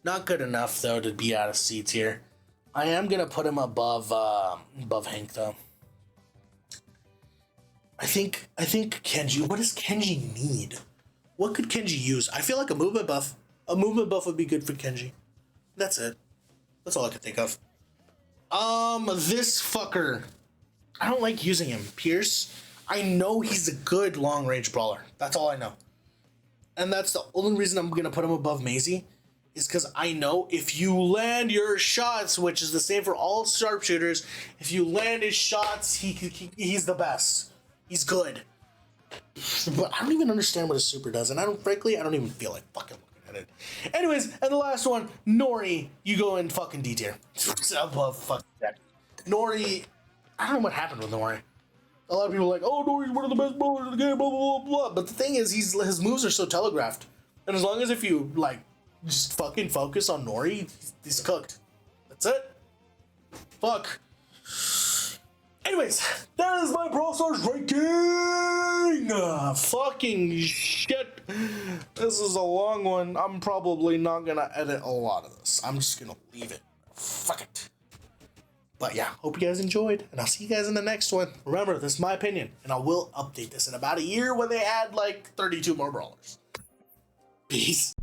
Not good enough though to be out of C tier. I am gonna put him above Hank though. I think Kenji. What does Kenji need? What could Kenji use? I feel like a movement buff. A movement buff would be good for Kenji. That's it. That's all I could think of. This fucker. I don't like using him. Pierce. I know he's a good long range brawler. That's all I know. And that's the only reason I'm gonna put him above Maisie, is because I know if you land your shots, which is the same for all sharpshooters, if you land his shots, he's the best. He's good. But I don't even understand what his super does, and frankly, I don't even feel like fucking looking at it. Anyways, and the last one, Nori, you go in fucking D tier. Above fucking that. Nori, I don't know what happened with Nori. A lot of people are like, oh, Nori's one of the best brawlers in the game, blah, blah, blah, blah. But the thing is, his moves are so telegraphed. And as long as if you, like, just fucking focus on Nori, he's cooked. That's it. Fuck. Anyways, that is my Brawl Stars ranking! Fucking shit. This is a long one. I'm probably not gonna edit a lot of this. I'm just gonna leave it. Fuck it. But yeah, hope you guys enjoyed, and I'll see you guys in the next one. Remember, this is my opinion, and I will update this in about a year when they add like 32 more brawlers. Peace.